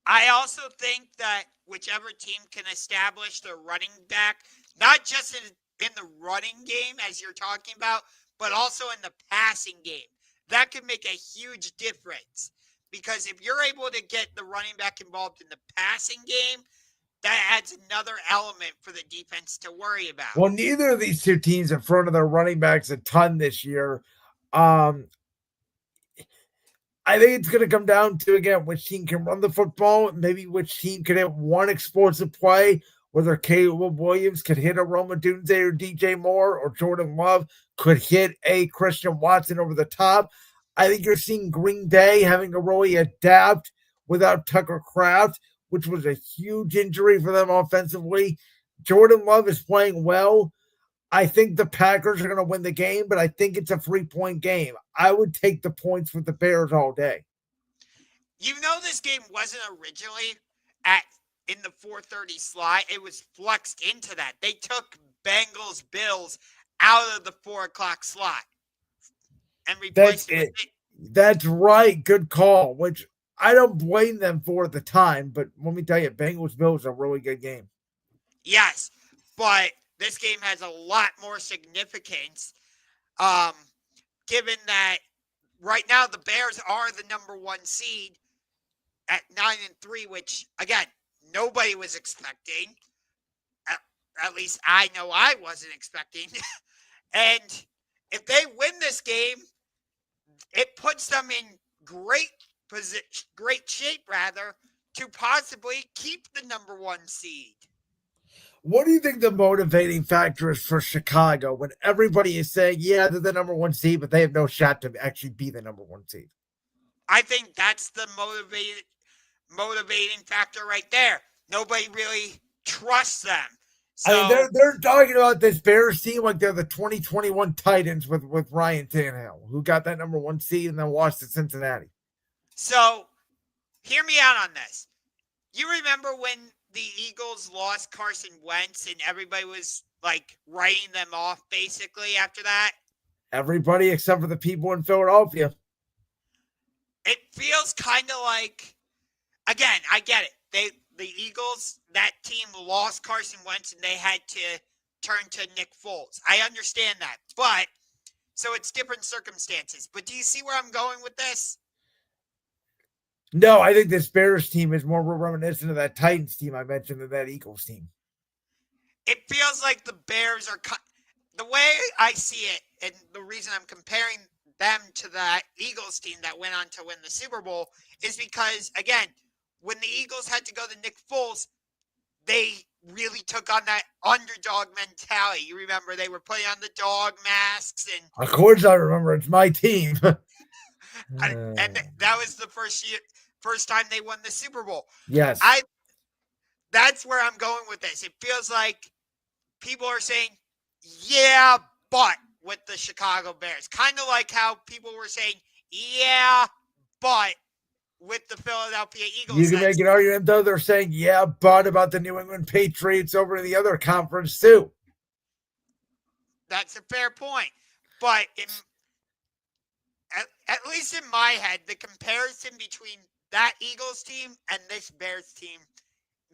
I also think that whichever team can establish their running back, not just in the running game, as you're talking about, but also in the passing game, that could make a huge difference. Because if you're able to get the running back involved in the passing game, that adds another element for the defense to worry about. Well, neither of these 2 teams in front of their running backs a ton this year. I think it's going to come down to, again, which team can run the football, maybe which team can have one explosive play, whether Caleb Williams could hit a Rome Odunze or DJ Moore, or Jordan Love could hit a Christian Watson over the top. I think you're seeing Green Bay having to really adapt without Tucker Kraft, which was a huge injury for them offensively. Jordan Love is playing well. I think the Packers are going to win the game, but I think it's a 3-point game. I would take the points with the Bears all day. You know, this game wasn't originally in the 4:30 slot. It was flexed into that. They took Bengals Bills out of the 4 o'clock slot and replaced it. That's right. Good call, which I don't blame them for at the time, but let me tell you, Bengals Bills is a really good game. Yes, but this game has a lot more significance, given that right now the Bears are the number 1 seed at 9-3, which, again, nobody was expecting. At least I know I wasn't expecting. And if they win this game, it puts them in great shape, to possibly keep the number 1 seed. What do you think the motivating factor is for Chicago when everybody is saying, yeah, they're the number 1 seed, but they have no shot to actually be the number 1 seed? I think that's the motivating factor right there. Nobody really trusts them. So, I mean, they're talking about this Bears team like they're the 2021 Titans with Ryan Tannehill, who got that number 1 seed and then lost to Cincinnati. So, hear me out on this. You remember when the Eagles lost Carson Wentz and everybody was like writing them off basically after that? Everybody except for the people in Philadelphia. It feels kind of like, again, I get it. The Eagles, that team lost Carson Wentz and they had to turn to Nick Foles. I understand that, but so it's different circumstances. But do you see where I'm going with this? No, I think this Bears team is more reminiscent of that Titans team I mentioned than that Eagles team. It feels like the Bears are the way I see it, and the reason I'm comparing them to that Eagles team that went on to win the Super Bowl is because, again, when the Eagles had to go to Nick Foles, they really took on that underdog mentality. You remember they were putting on the dog masks, and of course I remember. It's my team. and that was the first time they won the Super Bowl. Yes. That's where I'm going with this. It feels like people are saying, yeah, but with the Chicago Bears. Kind of like how people were saying, yeah, but with the Philadelphia Eagles. You can make an argument, though. They're saying, yeah, but about the New England Patriots over in the other conference, too. That's a fair point. But at least in my head, the comparison between that Eagles team and this Bears team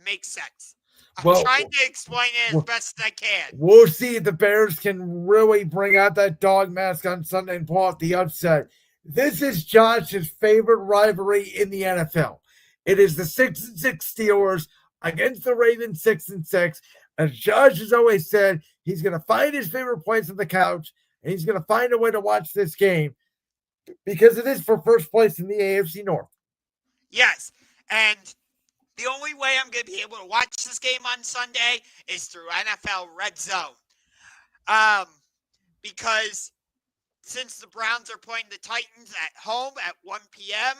makes sense. I'm trying to explain it as best as I can. We'll see if the Bears can really bring out that dog mask on Sunday and pull off the upset. This is Josh's favorite rivalry in the NFL. It is the 6-6 Steelers against the Ravens 6-6. As Josh has always said, he's going to find his favorite place on the couch, and he's going to find a way to watch this game because it is for first place in the AFC North. Yes, and the only way I'm going to be able to watch this game on Sunday is through NFL Red Zone. Because since the Browns are playing the Titans at home at 1 p.m.,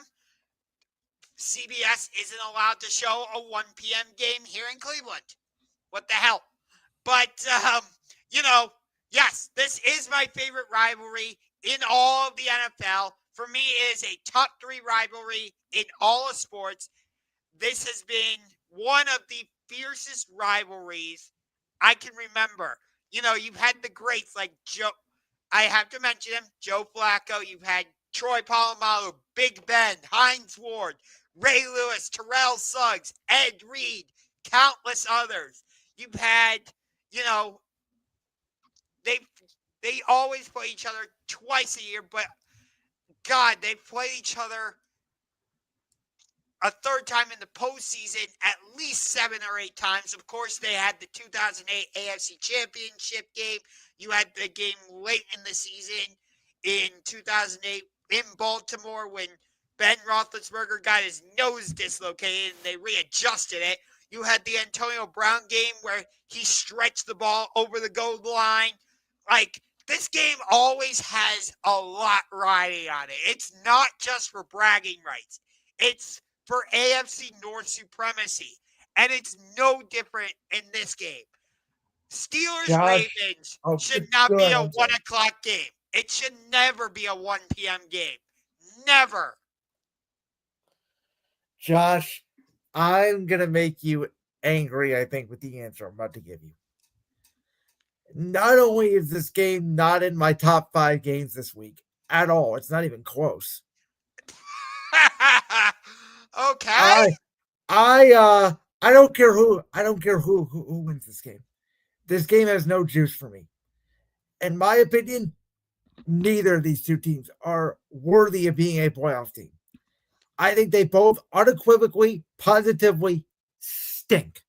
CBS isn't allowed to show a 1 p.m. game here in Cleveland. What the hell? But, yes, this is my favorite rivalry in all of the NFL. For me, it is a top 3 rivalry in all of sports. This has been one of the fiercest rivalries I can remember. You've had the greats like Joe. I have to mention him, Joe Flacco. You've had Troy Polamalu, Big Ben, Hines Ward, Ray Lewis, Terrell Suggs, Ed Reed, countless others. You've had, they always play each other twice a year, but God, they've played each other a third time in the postseason at least 7 or 8 times. Of course, they had the 2008 AFC Championship game. You had the game late in the season in 2008 in Baltimore when Ben Roethlisberger got his nose dislocated and they readjusted it. You had the Antonio Brown game where he stretched the ball over the goal line. This game always has a lot riding on it. It's not just for bragging rights. It's for AFC North supremacy. And it's no different in this game. Steelers-Ravens should not be a 1 o'clock game. It should never be a 1 p.m. game. Never. Josh, I'm going to make you angry, I think, with the answer I'm about to give you. Not only is this game not in my top 5 games this week at all, it's not even close. Okay. I don't care who wins this game. This game has no juice for me. In my opinion, neither of these two teams are worthy of being a playoff team. I think they both unequivocally, positively stink.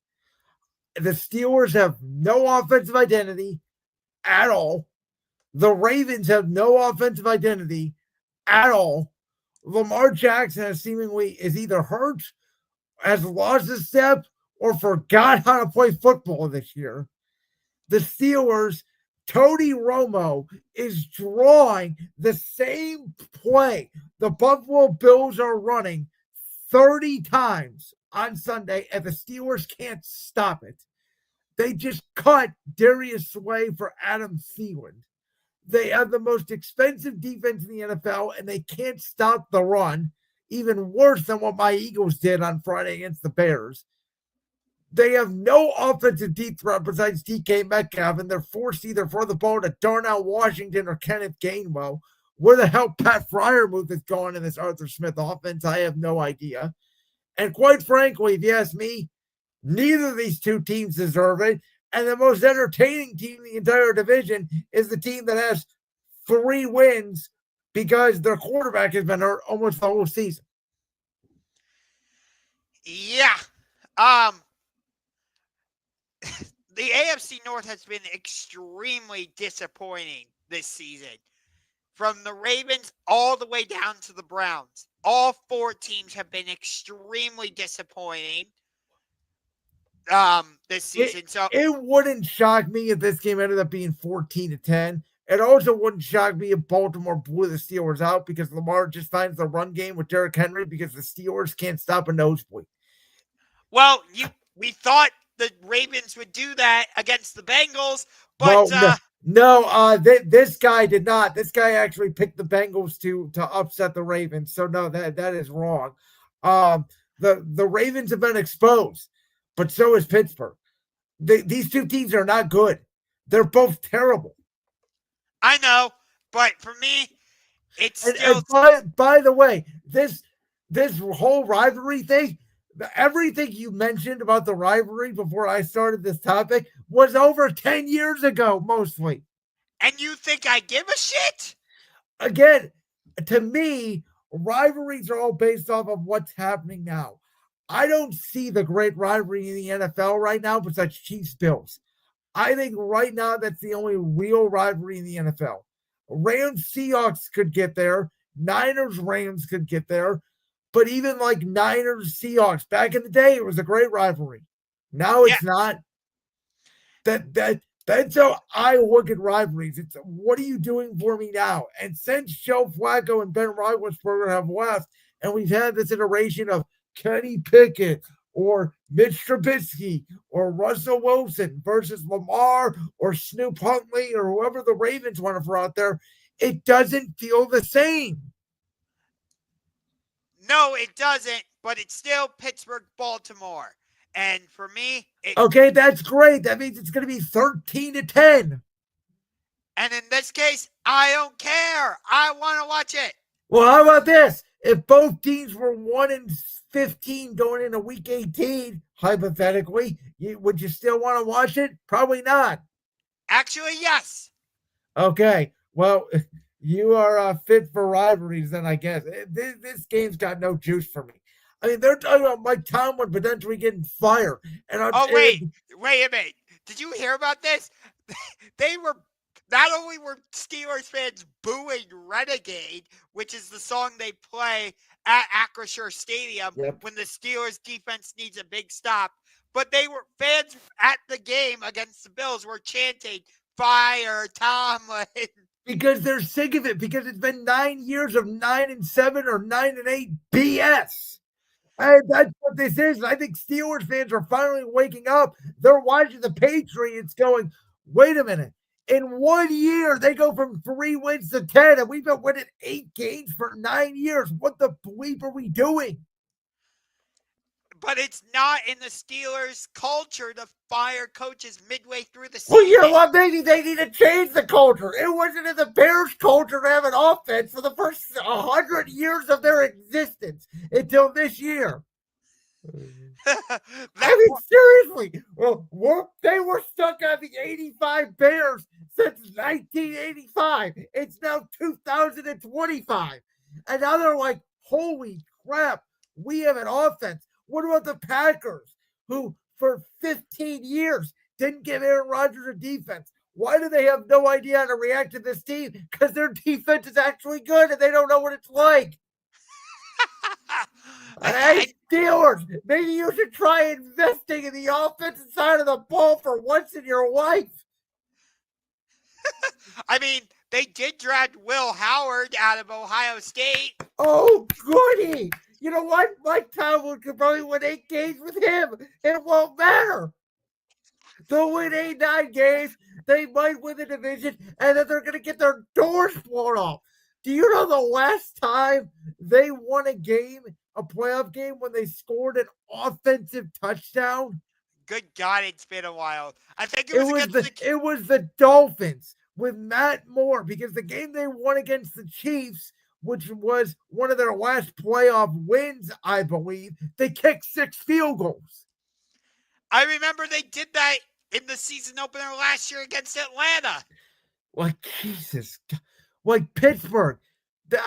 The Steelers have no offensive identity at all. The Ravens have no offensive identity at all. Lamar Jackson is either hurt, has lost a step, or forgot how to play football this year. The Steelers, Tony Romo is drawing the same play the Buffalo Bills are running 30 times on Sunday, and the Steelers can't stop it. They just cut Darius Slay for Adam Thielen. They have the most expensive defense in the NFL, and they can't stop the run, even worse than what my Eagles did on Friday against the Bears. They have no offensive deep threat besides DK Metcalf, and they're forced to either throw the ball to Darnell Washington or Kenneth Gainwell. Where the hell Pat Fryermuth is going in this Arthur Smith offense, I have no idea. And quite frankly, if you ask me, neither of these two teams deserve it. And the most entertaining team in the entire division is the team that has 3 wins because their quarterback has been hurt almost the whole season. Yeah. The AFC North has been extremely disappointing this season. From the Ravens all the way down to the Browns. All 4 teams have been extremely disappointing this season. It wouldn't shock me if this game ended up being 14-10. It also wouldn't shock me if Baltimore blew the Steelers out because Lamar just finds the run game with Derrick Henry because the Steelers can't stop a nosebleed. Well, we thought the Ravens would do that against the Bengals, but this guy did not. This guy actually picked the Bengals to upset the Ravens. So no, that is wrong. The Ravens have been exposed, but so is Pittsburgh. These two teams are not good. They're both terrible. I know, but for me, it's still. And by the way, this whole rivalry thing, everything you mentioned about the rivalry before I started this topic was over 10 years ago, mostly. And you think I give a shit? Again, to me, rivalries are all based off of what's happening now. I don't see the great rivalry in the NFL right now besides Chiefs-Bills. I think right now that's the only real rivalry in the NFL. Rams-Seahawks could get there. Niners-Rams could get there. But even like Niners-Seahawks, back in the day, it was a great rivalry. Now it's not. That's how I look at rivalries. It's what are you doing for me now? And since Joe Flacco and Ben Roethlisberger have left, and we've had this iteration of Kenny Pickett or Mitch Trubisky or Russell Wilson versus Lamar or Snoop Huntley or whoever the Ravens want to throw out there, it doesn't feel the same. No, it doesn't, but it's still Pittsburgh-Baltimore. And for me, okay, that's great. That means it's going to be 13-10. And in this case, I don't care. I want to watch it. Well, how about this? If both teams were 1-15 going into week 18, hypothetically, would you still want to watch it? Probably not. Actually, yes. Okay. Well, you are fit for rivalries then, I guess. This game's got no juice for me. I mean, they're talking about Mike Tomlin potentially getting fired. Wait a minute. Did you hear about this? They were not only were Steelers fans booing Renegade, which is the song they play at Acrisure Stadium when the Steelers defense needs a big stop, but they were fans at the game against the Bills were chanting, "Fire Tomlin." Because they're sick of it, because it's been 9 years of 9-7 or 9-8 BS. And that's what this is. And I think Steelers fans are finally waking up. They're watching the Patriots going, wait a minute. In 1 year, they go from 3 wins to 10, and we've been winning 8 games for 9 years. What the bleep are we doing? But it's not in the Steelers' culture to fire coaches midway through the season. Well, you know what? Maybe they need to change the culture. It wasn't in the Bears' culture to have an offense for the first 100 years of their existence until this year. I mean, seriously. Well, they were stuck on the 85 Bears since 1985. It's now 2025. And now they're like, holy crap, we have an offense. What about the Packers, who for 15 years didn't give Aaron Rodgers a defense? Why do they have no idea how to react to this team? Because their defense is actually good and they don't know what it's like. Hey, Steelers, maybe you should try investing in the offensive side of the ball for once in your life. I mean, they did draft Will Howard out of Ohio State. Oh, goody. You know what? Mike Tomlin could probably win 8 games with him. It won't matter. They'll win 8-9 games. They might win the division, and then they're going to get their doors blown off. Do you know the last time they won a game, a playoff game, when they scored an offensive touchdown? Good God, it's been a while. I think it It was was against the it was the Dolphins with Matt Moore, because the game they won against the Chiefs, which was one of their last playoff wins, I believe, they kicked 6 field goals. I remember they did that in the season opener last year against Atlanta. Like, Jesus. Like Pittsburgh.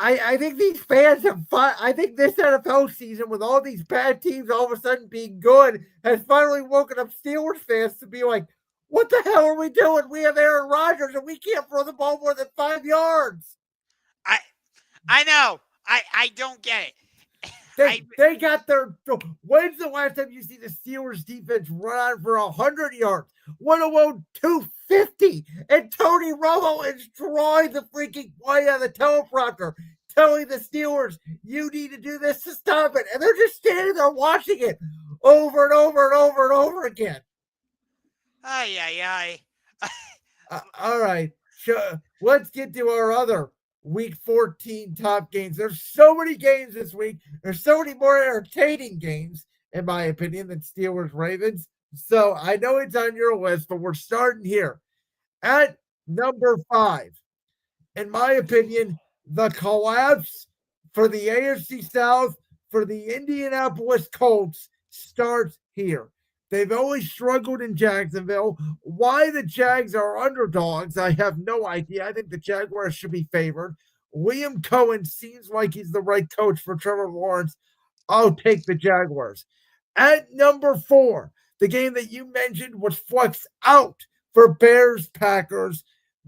I think these fans have fun. I think this NFL season, with all these bad teams all of a sudden being good, has finally woken up Steelers fans to be like, what the hell are we doing? We have Aaron Rodgers and we can't throw the ball more than 5 yards. I know. I don't get it. They got their. When's the last time you see the Steelers defense run on for 100 yards? 101, 250, and Tony Romo is drawing the freaking play on the teleprompter, telling the Steelers, "You need to do this to stop it," and they're just standing there watching it over and over and over and over again. Ay. All right, let's get to our other Week 14 top games. There's so many games this week. There's so many more entertaining games, in my opinion, than Steelers Ravens. So I know it's on your list, but we're starting here at number 5. In my opinion, the collapse for the AFC South for the Indianapolis Colts starts here. They've always struggled in Jacksonville. Why the Jags are underdogs, I have no idea. I think the Jaguars should be favored. Liam Cohen seems like he's the right coach for Trevor Lawrence. I'll take the Jaguars. At number 4, the game that you mentioned was flexed out for Bears, Packers,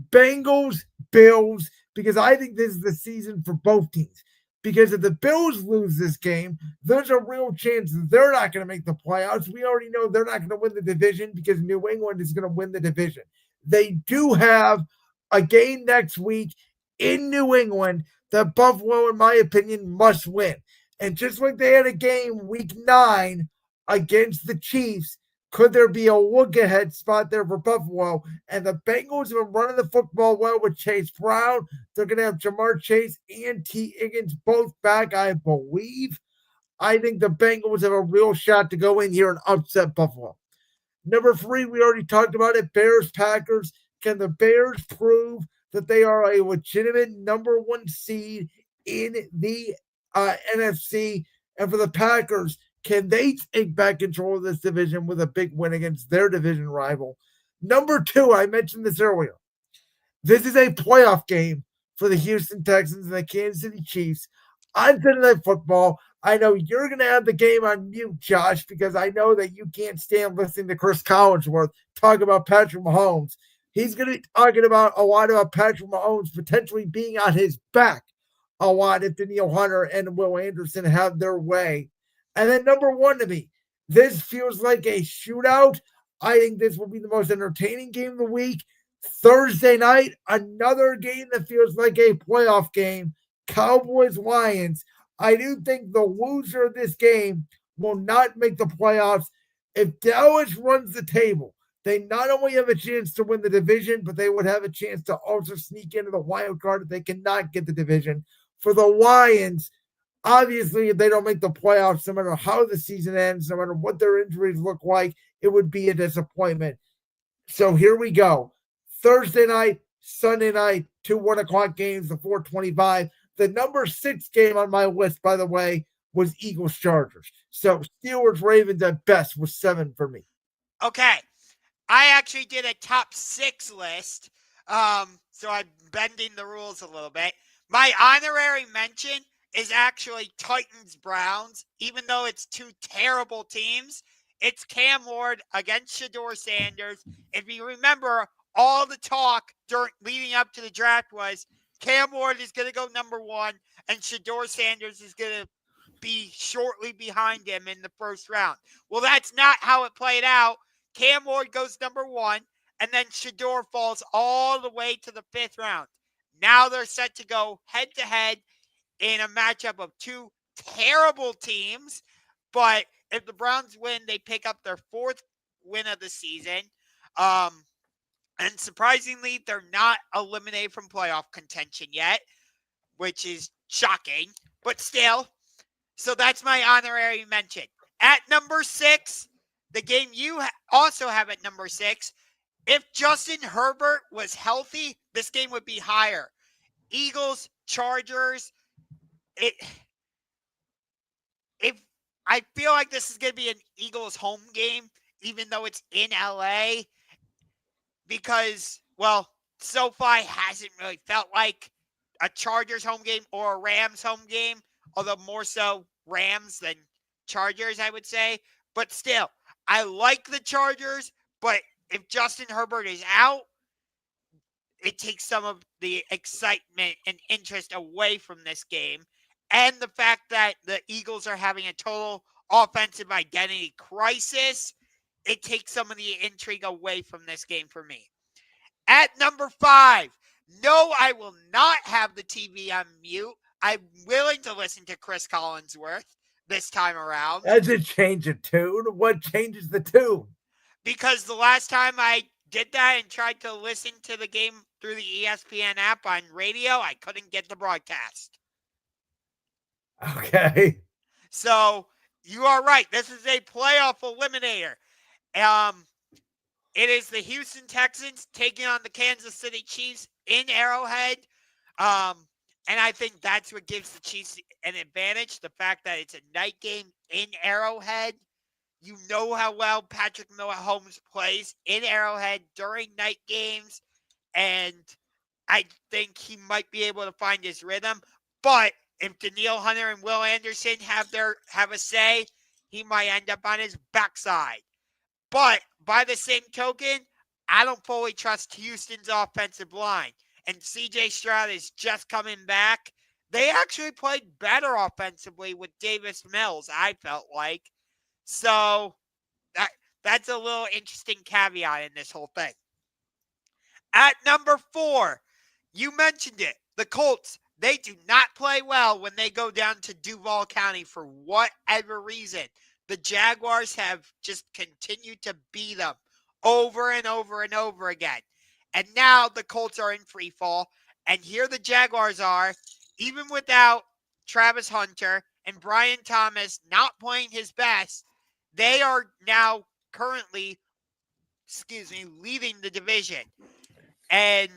Bengals, Bills, because I think this is the season for both teams. Because if the Bills lose this game, there's a real chance they're not going to make the playoffs. We already know they're not going to win the division because New England is going to win the division. They do have a game next week in New England that Buffalo, in my opinion, must win. And just like they had a game week 9 against the Chiefs, could there be a look-ahead spot there for Buffalo? And the Bengals have been running the football well with Chase Brown. They're going to have Jamar Chase and T. Higgins both back, I believe. I think the Bengals have a real shot to go in here and upset Buffalo. Number 3, we already talked about it, Bears, Packers. Can the Bears prove that they are a legitimate number 1 seed in the NFC? And for the Packers, can they take back control of this division with a big win against their division rival? Number 2, I mentioned this earlier. This is a playoff game for the Houston Texans and the Kansas City Chiefs on Sunday Night Football. I know you're going to have the game on mute, Josh, because I know that you can't stand listening to Chris Collinsworth talk about Patrick Mahomes. He's going to be talking about a lot about Patrick Mahomes potentially being on his back a lot if Danielle Hunter and Will Anderson have their way. And then number 1 to me, this feels like a shootout. I think this will be the most entertaining game of the week. Thursday night, another game that feels like a playoff game, Cowboys-Lions. I do think the loser of this game will not make the playoffs. If Dallas runs the table, they not only have a chance to win the division, but they would have a chance to also sneak into the wild card if they cannot get the division. For the Lions, obviously, if they don't make the playoffs, no matter how the season ends, no matter what their injuries look like, it would be a disappointment. So here we go. Thursday night, Sunday night, 2 1 o'clock games, the 4:25. The number 6 game on my list, by the way, was Eagles-Chargers. So Steelers-Ravens at best was 7 for me. Okay. I actually did a top 6 list. So I'm bending the rules a little bit. My honorary mention is actually Titans-Browns, even though it's 2 terrible teams. It's Cam Ward against Shedeur Sanders. If you remember, all the talk leading up to the draft was Cam Ward is going to go number 1, and Shedeur Sanders is going to be shortly behind him in the first round. Well, that's not how it played out. Cam Ward goes number 1, and then Shedeur falls all the way to the 5th round. Now they're set to go head-to-head in a matchup of 2 terrible teams. But if the Browns win, they pick up their 4th win of the season. And surprisingly, they're not eliminated from playoff contention yet, which is shocking. But still, so that's my honorary mention. At number 6, the game you also have at number 6, if Justin Herbert was healthy, this game would be higher. Eagles, Chargers. If I feel like this is going to be an Eagles home game, even though it's in LA, because, well, SoFi hasn't really felt like a Chargers home game or a Rams home game, although more so Rams than Chargers, I would say. But still, I like the Chargers, but if Justin Herbert is out, it takes some of the excitement and interest away from this game. And the fact that the Eagles are having a total offensive identity crisis, it takes some of the intrigue away from this game for me. At number 5, no, I will not have the TV on mute. I'm willing to listen to Chris Collinsworth this time around. Does it change the tune? What changes the tune? Because the last time I did that and tried to listen to the game through the ESPN app on radio, I couldn't get the broadcast. Okay. So you are right. This is a playoff eliminator. It is the Houston Texans taking on the Kansas City Chiefs in Arrowhead. And I think that's what gives the Chiefs an advantage, the fact that it's a night game in Arrowhead. You know how well Patrick Mahomes plays in Arrowhead during night games, and I think he might be able to find his rhythm. But if Danielle Hunter and Will Anderson have a say, he might end up on his backside. But by the same token, I don't fully trust Houston's offensive line. And C.J. Stroud is just coming back. They actually played better offensively with Davis Mills, I felt like. So that's a little interesting caveat in this whole thing. At number 4, you mentioned it, the Colts. They do not play well when they go down to Duval County for whatever reason. The Jaguars have just continued to beat them over and over and over again. And now the Colts are in free fall. And here the Jaguars are, even without Travis Hunter and Brian Thomas not playing his best, they are now currently, leading the division. And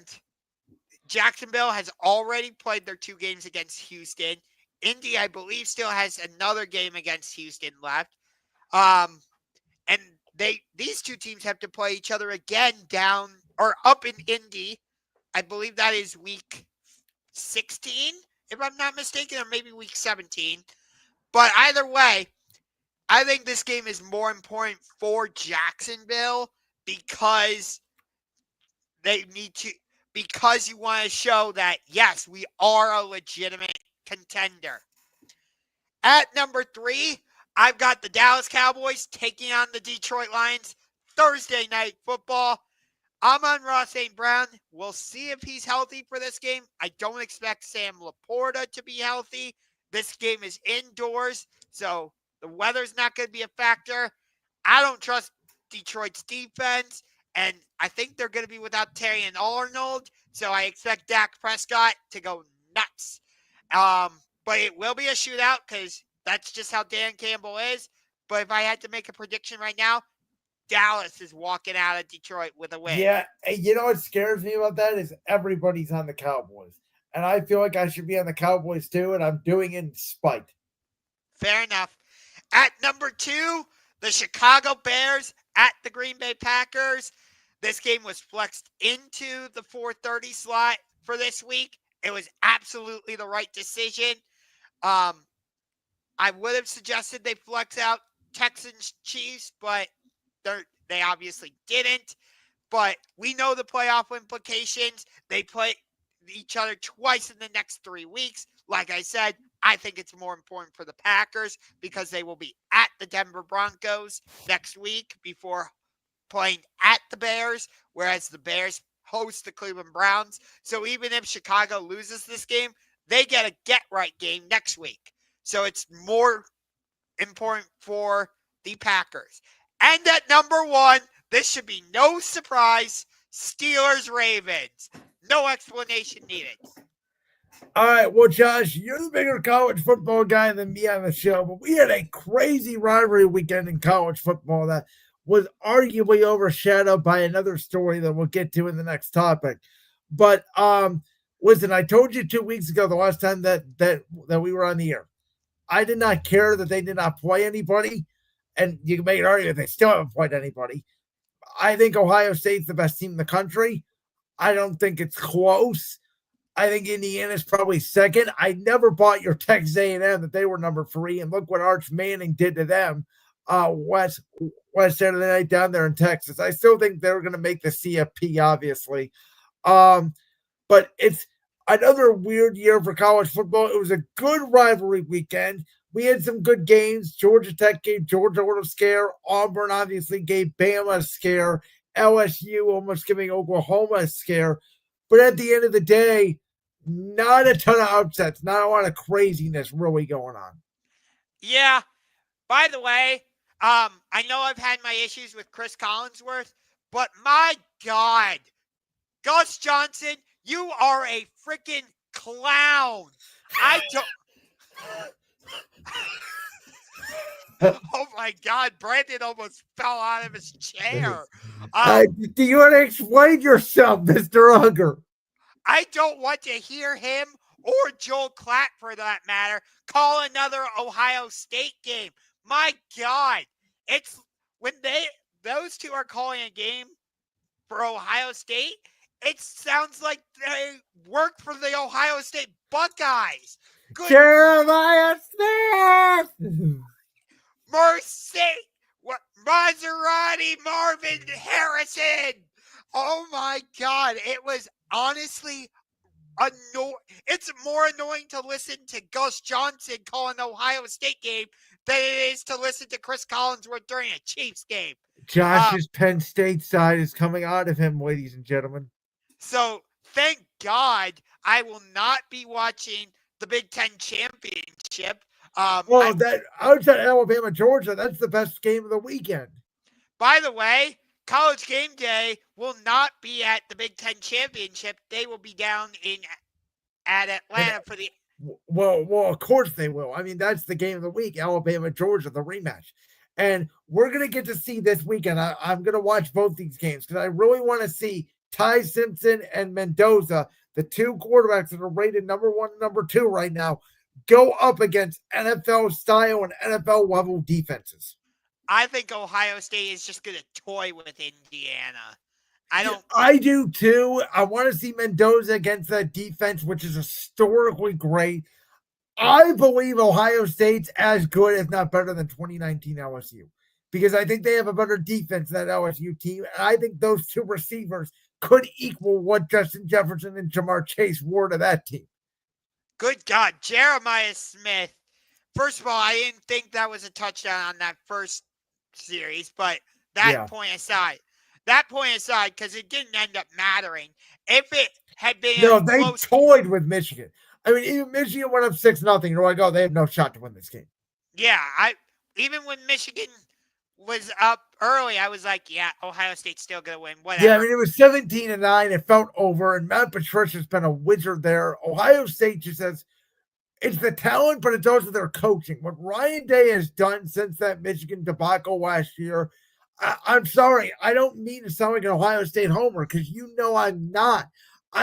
Jacksonville has already played their 2 games against Houston. Indy, I believe, still has another game against Houston left. And these 2 teams have to play each other again down or up in Indy. I believe that is week 16, if I'm not mistaken, or maybe week 17. But either way, I think this game is more important for Jacksonville because because you want to show that, yes, we are a legitimate contender. At number 3, I've got the Dallas Cowboys taking on the Detroit Lions Thursday night football. Amon-Ra St. Brown, we'll see if he's healthy for this game. I don't expect Sam Laporta to be healthy. This game is indoors, so the weather's not going to be a factor. I don't trust Detroit's defense, and I think they're going to be without Terry and Arnold, so I expect Dak Prescott to go nuts. But it will be a shootout because that's just how Dan Campbell is. But if I had to make a prediction right now, Dallas is walking out of Detroit with a win. Yeah, and you know what scares me about that is everybody's on the Cowboys. And I feel like I should be on the Cowboys too, and I'm doing it in spite. Fair enough. At number 2, the Chicago Bears at the Green Bay Packers. This game was flexed into the 4:30 slot for this week. It was absolutely the right decision. I would have suggested they flex out Texans Chiefs, but they obviously didn't. But we know the playoff implications. They play each other twice in the next 3 weeks. Like I said, I think it's more important for the Packers because they will be at the Denver Broncos next week before playing at the Bears, whereas the Bears host the Cleveland Browns. So even if Chicago loses this game, they get a get-right game next week. So it's more important for the Packers. And at number 1, this should be no surprise, Steelers-Ravens. No explanation needed. All right, well, Josh, you're the bigger college football guy than me on the show, but we had a crazy rivalry weekend in college football that was arguably overshadowed by another story that we'll get to in the next topic. But listen, I told you 2 weeks ago, the last time that we were on the air, I did not care that they did not play anybody, and you can make an argument they still haven't played anybody. I think Ohio State's the best team in the country. I don't think it's close. I think Indiana's probably second. I never bought your Texas A&M that they were number 3, and look what Arch Manning did to them West Saturday night down there in Texas. I still think they're going to make the CFP, obviously. But it's another weird year for college football. It was a good rivalry weekend. We had some good games. Georgia Tech gave Georgia a little scare. Auburn obviously gave Bama a scare. LSU almost giving Oklahoma a scare. But at the end of the day, not a ton of upsets, not a lot of craziness really going on. Yeah. By the way, I know I've had my issues with Chris Collinsworth, but my God, Gus Johnson, you are a freaking clown. I don't. Oh my God, Brandon almost fell out of his chair. Do you want to explain yourself, Mr. Ungar? I don't want to hear him or Joel Klatt, for that matter, call another Ohio State game. My God, it's when those two are calling a game for Ohio State, it sounds like they work for the Ohio State Buckeyes. Good. Jeremiah Smith! Maserati Marvin Harrison. Oh my God. It was honestly annoying. It's more annoying to listen to Gus Johnson call an Ohio State game than it is to listen to Chris Collinsworth during a Chiefs game. Josh's Penn State side is coming out of him, ladies and gentlemen. So thank God I will not be watching the Big Ten Championship. That outside Alabama, Georgia, that's the best game of the weekend. By the way, College Game Day will not be at the Big Ten Championship. They will be down at Atlanta for the. Well, of course they will. I mean, that's the game of the week, Alabama, Georgia, the rematch. And we're going to get to see this weekend. I'm going to watch both these games because I really want to see Ty Simpson and Mendoza, the two quarterbacks that are rated number 1 and number 2 right now, go up against NFL style and NFL level defenses. I think Ohio State is just going to toy with Indiana. I do too. I want to see Mendoza against that defense, which is historically great. I believe Ohio State's as good, if not better, than 2019 LSU because I think they have a better defense than that LSU team. And I think those two receivers could equal what Justin Jefferson and Jamar Chase were to that team. Good God, Jeremiah Smith. First of all, I didn't think that was a touchdown on that first series, but point aside, because it didn't end up mattering. If it had been they toyed with Michigan. I mean, even Michigan went up 6-0. You're like, oh, they have no shot to win this game. Yeah, even when Michigan was up early, I was like, yeah, Ohio State's still going to win. Whatever. Yeah, I mean, it was 17-9. It felt over, and Matt Patricia's been a wizard there. Ohio State just says it's the talent, but it's also their coaching. What Ryan Day has done since that Michigan debacle last year, I'm sorry, I don't mean to sound like an Ohio State homer because you know I'm not.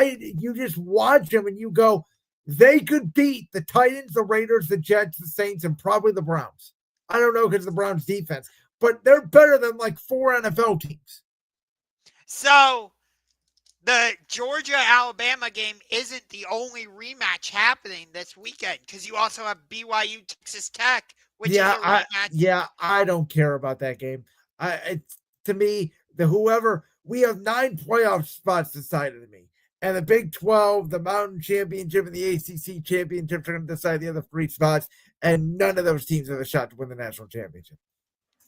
You just watch them and you go, they could beat the Titans, the Raiders, the Jets, the Saints, and probably the Browns. I don't know because of the Browns defense, but they're better than like 4 NFL teams. So the Georgia-Alabama game isn't the only rematch happening this weekend because you also have BYU Texas Tech, which is a rematch. I don't care about that game. To me, we have 9 playoff spots decided to me. And the Big 12, the Mountain Championship, and the ACC Championships are going to decide the other 3 spots, and none of those teams have a shot to win the national championship.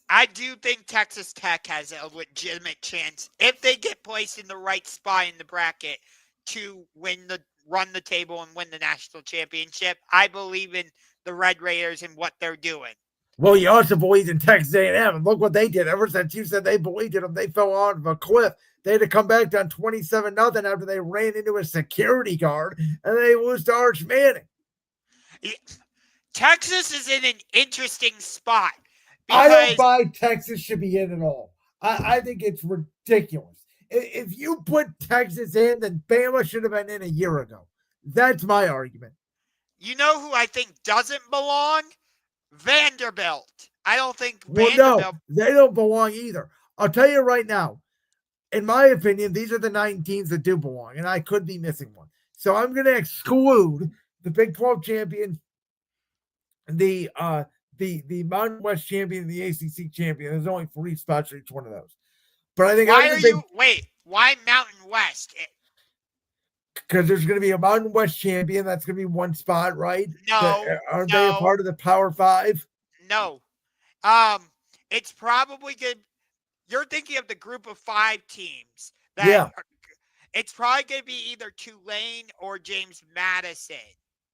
I do think Texas Tech has a legitimate chance, if they get placed in the right spot in the bracket, to run the table and win the national championship. I believe in the Red Raiders and what they're doing. Well, you also believe in Texas A&M, and look what they did. Ever since you said they believed in them, they fell out of a cliff. They had to come back down 27-0 after they ran into a security guard, and they lose to Arch Manning. Texas is in an interesting spot. I don't buy Texas should be in at all. I think it's ridiculous. If you put Texas in, then Bama should have been in a year ago. That's my argument. You know who I think doesn't belong? Vanderbilt. I don't think Well, no, Vanderbilt. they don't belong either. I'll tell you right now, in my opinion, these are the 9 teams that do belong, and I could be missing one. So I'm going to exclude the Big 12 champion, the Mountain West champion, and the ACC champion. There's only 3 spots for each one of those. But I think Why Mountain West? Because there's going to be a Mountain West champion. That's going to be one spot, right? Aren't they a part of the Power 5? No. It's probably good. You're thinking of the group of 5 teams. It's probably going to be either Tulane or James Madison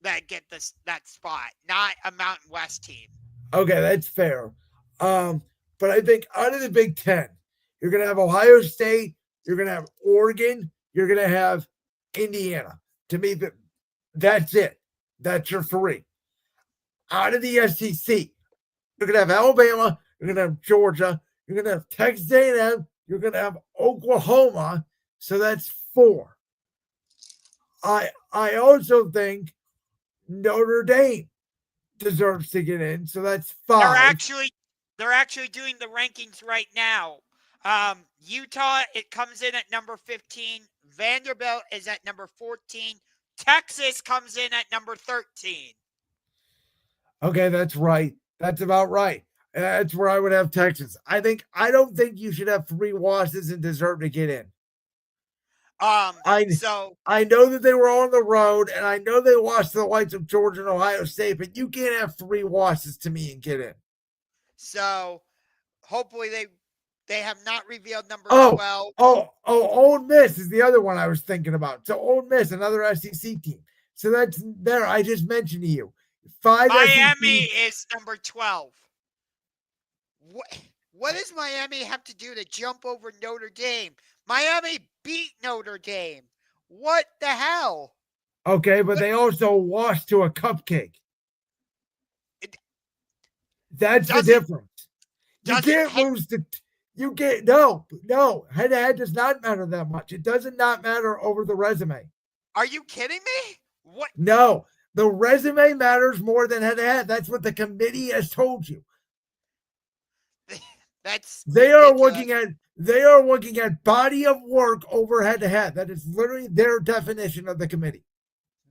that get that spot, not a Mountain West team. Okay, that's fair. But I think out of the Big Ten, you're going to have Ohio State, you're going to have Oregon, you're going to have Indiana. To me, that's it. That's your 3. Out of the SEC, you're going to have Alabama, you're going to have Georgia, you're going to have Texas A&M, you're going to have Oklahoma. So that's 4. I also think Notre Dame deserves to get in. So that's 5. They're actually doing the rankings right now. Utah, it comes in at number 15. Vanderbilt is at number 14. Texas comes in at number 13. Okay, that's right. That's about right. That's where I would have Texas. I don't think you should have 3 losses and deserve to get in. I know that they were on the road, and I know they lost to the likes of Georgia and Ohio State, but you can't have 3 losses to me and get in. So hopefully they have not revealed number 12. Ole Miss is the other one I was thinking about. So Ole Miss, another SEC team. So that's there. I just mentioned to you. 5 Miami SEC. is number 12. What does Miami have to do to jump over Notre Dame? Miami beat Notre Dame. What the hell? Okay, but they also lost to a cupcake. That's the difference. You can't lose to. You get no. Head-to-head does not matter that much. It doesn't not matter over the resume. Are you kidding me? What? No, the resume matters more than head-to-head. That's what the committee has told you. They are looking at body of work over head-to-head. That is literally their definition of the committee.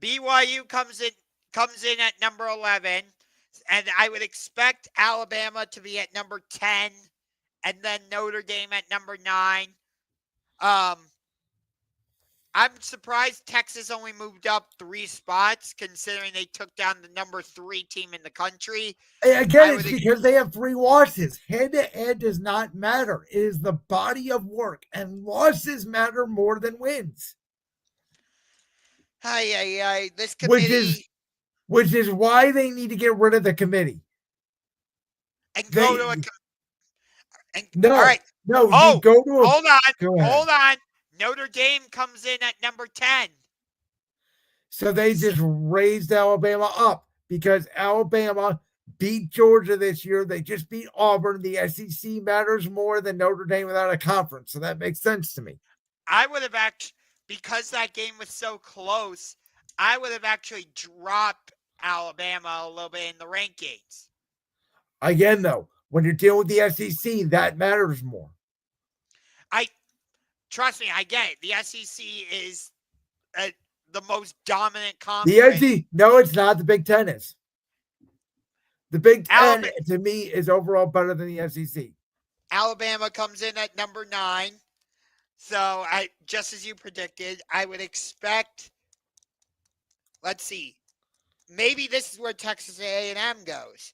BYU comes in at number 11, and I would expect Alabama to be at number 10, and then Notre Dame at number 9. I'm surprised Texas only moved up 3 spots, considering they took down the number 3 team in the country. Again, it's because they have 3 losses. Head-to-head does not matter. It is the body of work, and losses matter more than wins. This committee, which is why they need to get rid of the committee and go to a. No, all right. No. Hold on. Notre Dame comes in at number 10. So they just raised Alabama up because Alabama beat Georgia this year. They just beat Auburn. The SEC matters more than Notre Dame without a conference. So that makes sense to me. I would have because that game was so close, I would have actually dropped Alabama a little bit in the rankings. Again, though, when you're dealing with the SEC, that matters more. Trust me, I get it. The SEC is the most dominant conference. No, it's not. The Big Ten is. The Big Ten, to me, is overall better than the SEC. Alabama comes in at number 9. So, just as you predicted, I would expect, let's see, maybe this is where Texas A&M goes.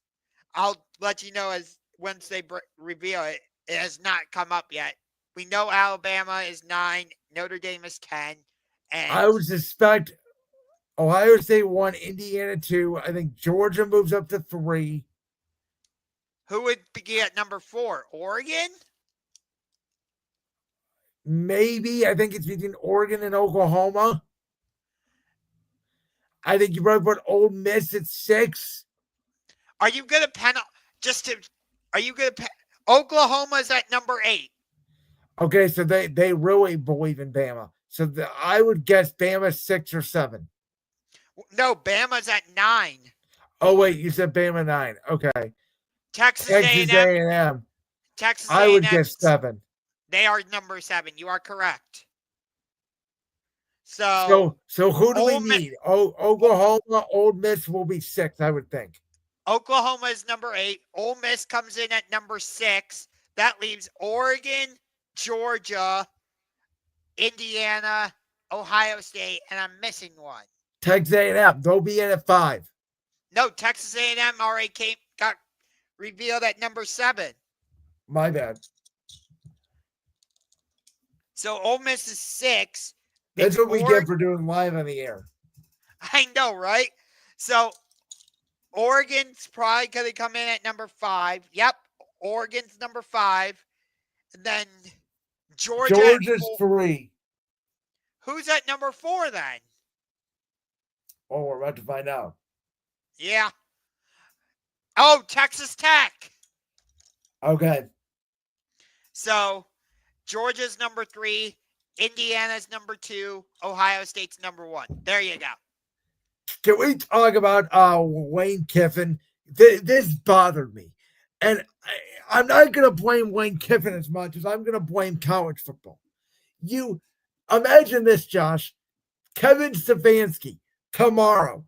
I'll let you know once they reveal it. It has not come up yet. We know Alabama is 9, Notre Dame is 10. And I would suspect Ohio State 1, Indiana 2. I think Georgia moves up to 3. Who would be at number 4? Oregon? Maybe. I think it's between Oregon and Oklahoma. I think you probably put Ole Miss at 6. Are you going to Oklahoma's at number 8. Okay, so they really believe in Bama. So I would guess Bama 6 or 7. No, Bama's at 9. Oh wait, you said Bama 9. Okay, Texas Texas A&M, A&M. Texas I would guess A&M's 7. they are number 7. You are correct. So So who do we Ole Miss, need? Oh, Oklahoma, Ole Miss will be 6, I would think. Oklahoma is number 8. Ole Miss comes in at number 6. That leaves Oregon, Georgia, Indiana, Ohio State, and I'm missing one. Texas A&M, they'll be in at 5. No, Texas A&M already got revealed at number 7. My bad. So Ole Miss is 6. That's what we get for doing live on the air. I know, right? So Oregon's probably going to come in at number 5. Yep, Oregon's number 5. And then Georgia's 3. Who's at number 4 then? Oh, we're about to find out. Yeah. Oh, Texas Tech. Okay. So Georgia's number 3. Indiana's number 2. Ohio State's number 1. There you go. Can we talk about Wayne Kiffin? This bothered me. And I'm not going to blame Wayne Kiffin as much as I'm going to blame college football. You imagine this, Josh. Kevin Stefanski tomorrow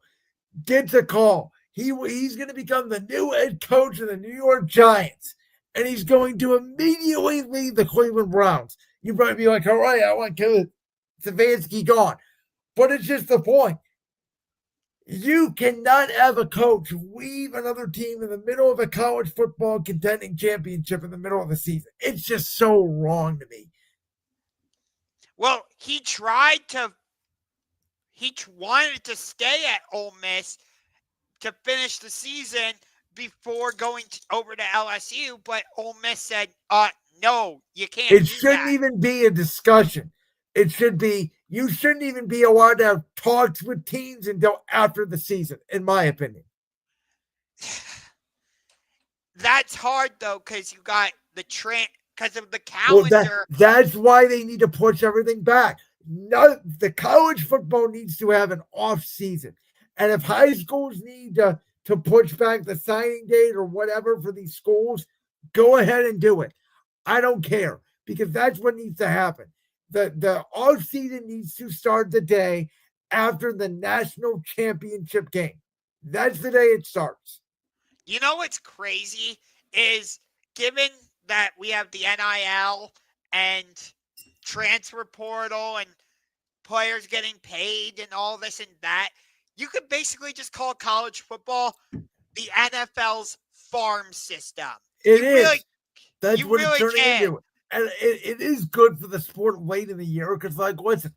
gets a call. He's going to become the new head coach of the New York Giants, and he's going to immediately leave the Cleveland Browns. You might be like, all right, I want Kevin Stefanski gone. But it's just the point. You cannot have a coach leave another team in the middle of a college football contending championship in the middle of the season. It's just so wrong to me. Well, he wanted to stay at Ole Miss to finish the season before going over to LSU, but Ole Miss said, no, you can't. It shouldn't even be a discussion. It should be, you shouldn't even be allowed to have talks with teams until after the season, in my opinion. That's hard, though, because you got because of the calendar. Well, that's why they need to push everything back. No, the college football needs to have an off season. And if high schools need to push back the signing date or whatever for these schools, go ahead and do it. I don't care, because that's what needs to happen. The off season needs to start the day after the national championship game. That's the day it starts. You know what's crazy is, given that we have the NIL and transfer portal and players getting paid and all this and that, you could basically just call college football the NFL's farm system. It is. That's what it's turning into. And it is good for the sport late in the year because, like, listen,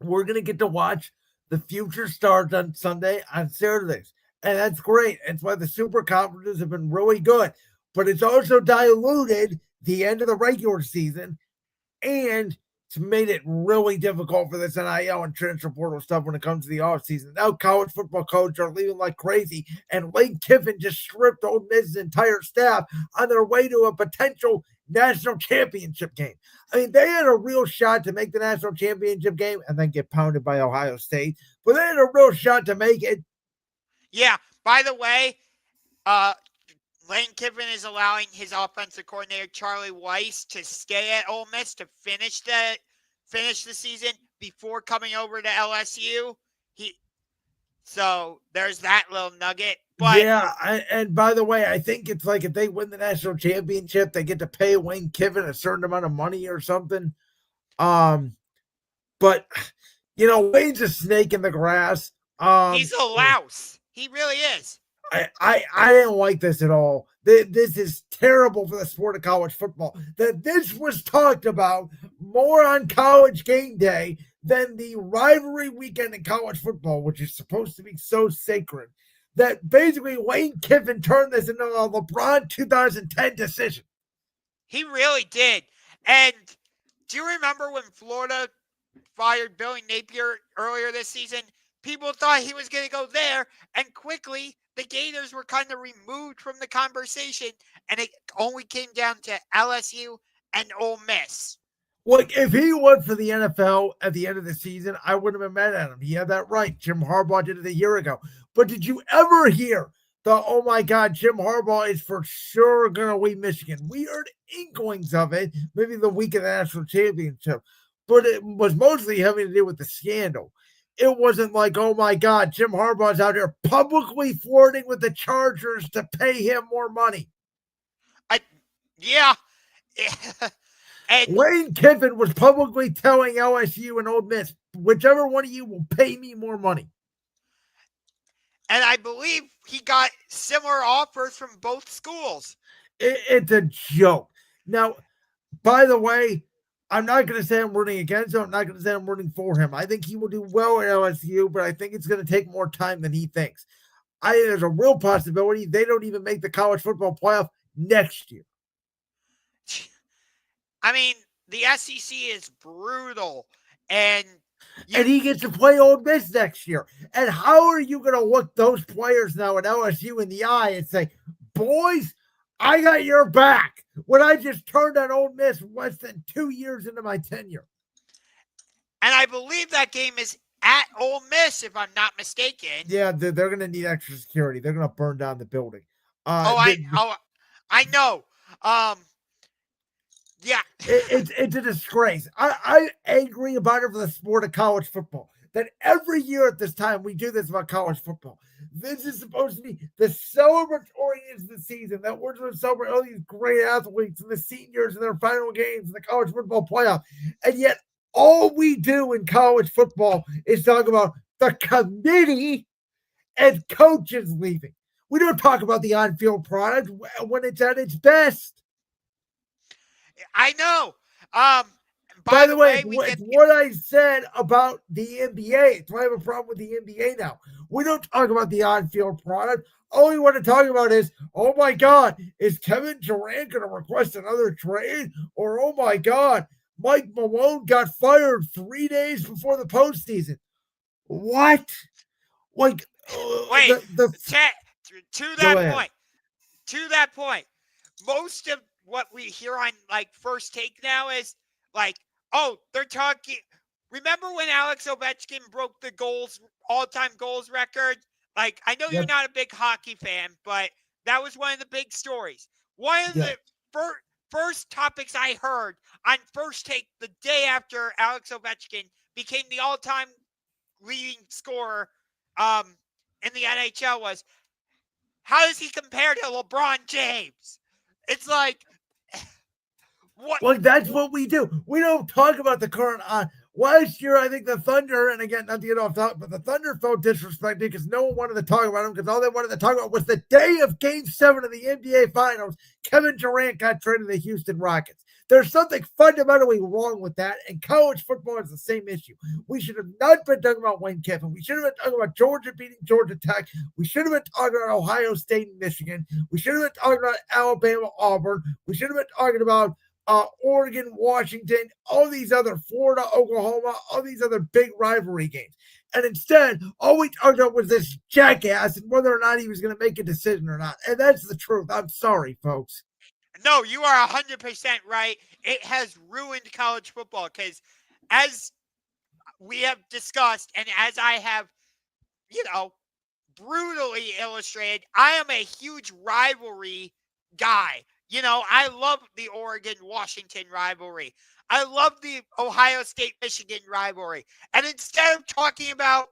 we're going to get to watch the future stars on Sunday, on Saturdays. And that's great. That's why the super conferences have been really good. But it's also diluted the end of the regular season, and it's made it really difficult for this NIL and transfer portal stuff when it comes to the offseason. Now college football coaches are leaving like crazy, and Lane Kiffin just stripped Ole Miss's entire staff on their way to a potential national championship game. I mean, they had a real shot to make the national championship game and then get pounded by Ohio State, but they had a real shot to make it. Yeah, by the way, Lane Kiffin is allowing his offensive coordinator, Charlie Weiss, to stay at Ole Miss to finish the season before coming over to LSU. So there's that little nugget. But yeah, and by the way, I think it's like if they win the national championship, they get to pay Lane Kiffin a certain amount of money or something. But you know, Wayne's a snake in the grass. He's a louse. He really is. I didn't like this at all. This is terrible for the sport of college football. That this was talked about more on College Game Day than the rivalry weekend in college football, which is supposed to be so sacred. That basically Lane Kiffin turned this into a LeBron 2010 decision. He really did. And do you remember when Florida fired Billy Napier earlier this season? People thought he was going to go there, and quickly the Gators were kind of removed from the conversation, and it only came down to LSU and Ole Miss. Like, if he went for the NFL at the end of the season, I wouldn't have been mad at him. He had that right. Jim Harbaugh did it a year ago. But did you ever hear oh my God, Jim Harbaugh is for sure going to win Michigan? We heard inklings of it, maybe the week of the national championship, but it was mostly having to do with the scandal. It wasn't like, oh my God, Jim Harbaugh's out here publicly flirting with the Chargers to pay him more money. Yeah. And Lane Kiffin was publicly telling LSU and Ole Miss, whichever one of you will pay me more money. And I believe he got similar offers from both schools. It's a joke. Now, by the way, I'm not going to say I'm rooting against him. I'm not going to say I'm rooting for him. I think he will do well at LSU, but I think it's going to take more time than he thinks. I think there's a real possibility they don't even make the college football playoff next year. I mean, the SEC is brutal, and he gets to play Ole Miss next year. And how are you going to look those players now at LSU in the eye and say, boys, I got your back, when I just turned on Ole Miss less than 2 years into my tenure? And I believe that game is at Ole Miss, if I'm not mistaken. Yeah, they're going to need extra security. They're going to burn down the building. I know. Yeah. It's a disgrace. I'm angry about it for the sport of college football. That every year at this time we do this about college football. This is supposed to be the celebratory end of the season. That we're going to celebrate all these great athletes and the seniors in their final games in the college football playoff. And yet all we do in college football is talk about the committee and coaches leaving. We don't talk about the on-field product when it's at its best. I know. By the way, what I said about the NBA, so I have a problem with the NBA now. We don't talk about the on-field product. All we want to talk about is, oh my God, is Kevin Durant going to request another trade? Or, oh my God, Mike Malone got fired 3 days before the postseason. What? Like, wait, to that point, most of what we hear on like First Take now is like, oh, they're talking. Remember when Alex Ovechkin broke the all-time goals record? Like, I know you're not a big hockey fan, but that was one of the big stories. One of the first topics I heard on First Take the day after Alex Ovechkin became the all-time leading scorer in the NHL was, how does he compare to LeBron James? It's like, what? Well, that's what we do. We don't talk about the current on. Last year, I think the Thunder, and again, not to get off topic, but the Thunder felt disrespected because no one wanted to talk about them because all they wanted to talk about was the day of Game 7 of the NBA Finals. Kevin Durant got traded to the Houston Rockets. There's something fundamentally wrong with that, and college football is the same issue. We should have not been talking about Lane Kiffin. We should have been talking about Georgia beating Georgia Tech. We should have been talking about Ohio State and Michigan. We should have been talking about Alabama, Auburn. We should have been talking about Oregon, Washington, all these other Florida, Oklahoma, all these other big rivalry games. And instead, all we talked about was this jackass and whether or not he was going to make a decision or not. And that's the truth. I'm sorry, folks. No, you are 100% right. It has ruined college football because, as we have discussed and as I have, brutally illustrated, I am a huge rivalry guy. I love the Oregon-Washington rivalry. I love the Ohio State-Michigan rivalry. And instead of talking about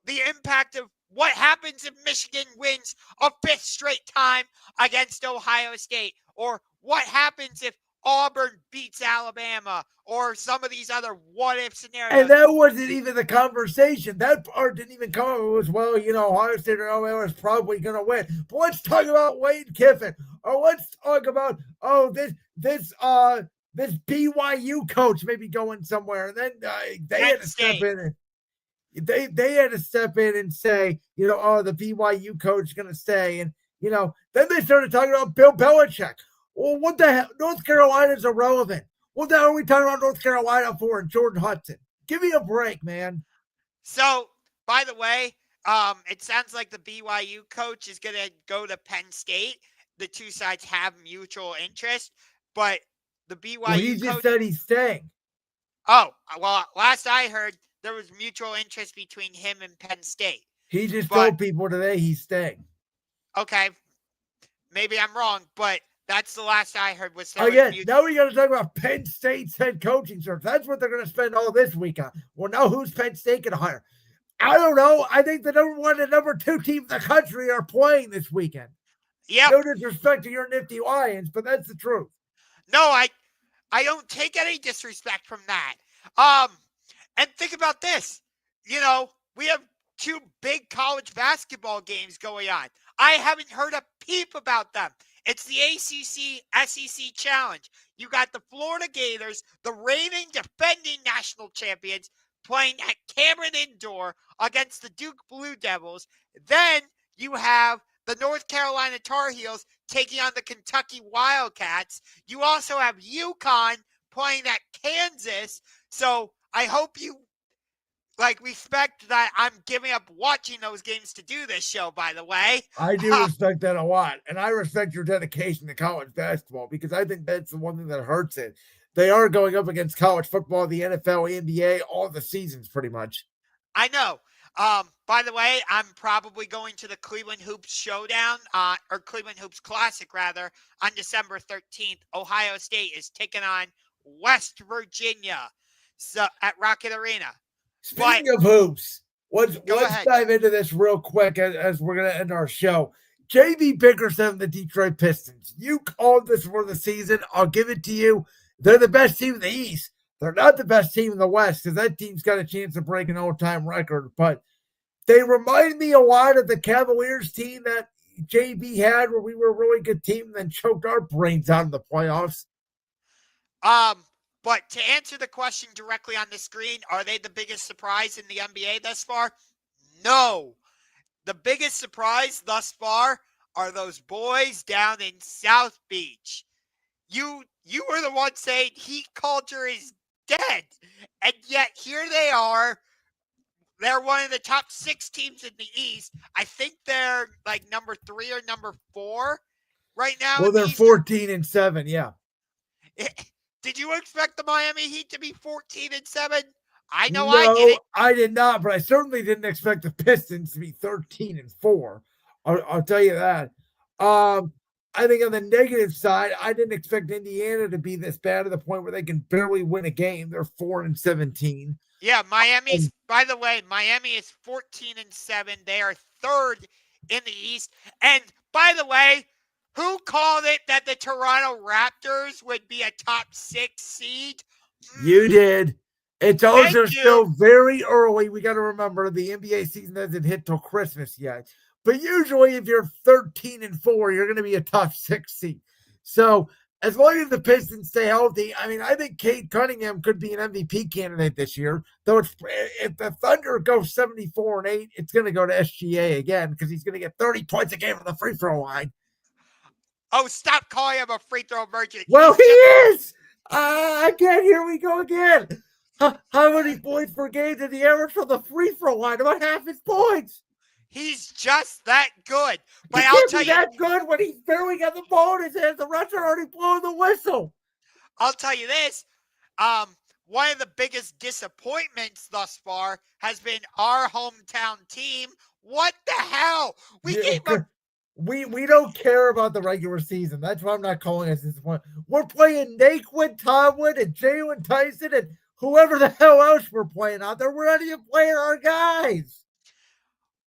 the impact of what happens if Michigan wins a 5th straight time against Ohio State, or what happens if Auburn beats Alabama, or some of these other what-if scenarios. And that wasn't even the conversation. That part didn't even come up. It was, well, Ohio State or Alabama is probably going to win. But let's talk about Lane Kiffin. Or let's talk about, this BYU coach may be going somewhere. And then they had to step in. They had to step in and say, the BYU coach is going to stay. And, then they started talking about Bill Belichick. Well, what the hell? North Carolina's irrelevant. What the hell are we talking about North Carolina for and Jordan Hudson? Give me a break, man. So, by the way, it sounds like the BYU coach is going to go to Penn State. The two sides have mutual interest, but the BYU he just said he's staying. Oh, well, last I heard, there was mutual interest between him and Penn State. He just But told people today he's staying. okay, maybe I'm wrong, but that's the last I heard was there was Again, mutual. now we got to talk about Penn State's head coaching search. That's what they're going to spend all this week on. Well, now who's Penn State going to hire? I don't know. I think the number 1 and number 2 team in the country are playing this weekend. Yep. No disrespect to your nifty Lions, but that's the truth. No, I don't take any disrespect from that. And think about this. You know, we have 2 big college basketball games going on. I haven't heard a peep about them. It's the ACC SEC Challenge. You got the Florida Gators, the reigning defending national champions, playing at Cameron Indoor against the Duke Blue Devils. Then you have the North Carolina Tar Heels taking on the Kentucky Wildcats. You also have UConn playing at Kansas. So I hope you respect that I'm giving up watching those games to do this show, by the way. I do respect that a lot. And I respect your dedication to college basketball because I think that's the one thing that hurts it. They are going up against college football, the NFL, NBA, all the seasons pretty much. I know. By the way, I'm probably going to the Cleveland Hoops Showdown, or Cleveland Hoops Classic, rather, on December 13th. Ohio State is taking on West Virginia at Rocket Arena. Speaking of hoops, let's ahead. dive into this real quick as we're going to end our show. J.B. Bickerson and the Detroit Pistons. You called this for the season. I'll give it to you. They're the best team in the East. They're not the best team in the West because that team's got a chance to break an all-time record. But they remind me a lot of the Cavaliers team that JB had where we were a really good team and then choked our brains out in the playoffs. But to answer the question directly on the screen, are they the biggest surprise in the NBA thus far? No. The biggest surprise thus far are those boys down in South Beach. You were the one saying heat culture is dead. And yet here they are. They're one of the top 6 teams in the East. I think they're like number 3 or number 4 right now. Well, they're 14-7, yeah. Did you expect the Miami Heat to be 14-7? I know No, I didn't. I did not, but I certainly didn't expect the Pistons to be 13-4. I'll tell you that. I think on the negative side, I didn't expect Indiana to be this bad to the point where they can barely win a game. They're 4-17. Yeah, Miami's, by the way, Miami is 14-7. They are 3rd in the East. And by the way, who called it that the Toronto Raptors would be a top 6 seed? You did. It's also still very early. We got to remember the NBA season hasn't hit till Christmas yet. But usually if you're 13-4, you're going to be a top 6 seed. So as long as the Pistons stay healthy, I mean, I think Cade Cunningham could be an MVP candidate this year. Though if the Thunder go 74-8, it's going to go to SGA again because he's going to get 30 points a game on the free throw line. Oh, stop calling him a free throw merchant. Well, he is. Again, here we go again. How many points per game did he average from the free throw line? About half his points. He's just that good. But He I'll can't tell be you, that good when he's barely got the ball in his hands. The refs are already blowing the whistle. I'll tell you this. One of the biggest disappointments thus far has been our hometown team. What the hell? We don't care about the regular season. That's why I'm not calling us this one. We're playing Naquin Tomlin and Jalen Tyson and whoever the hell else we're playing out there. We're not even playing our guys.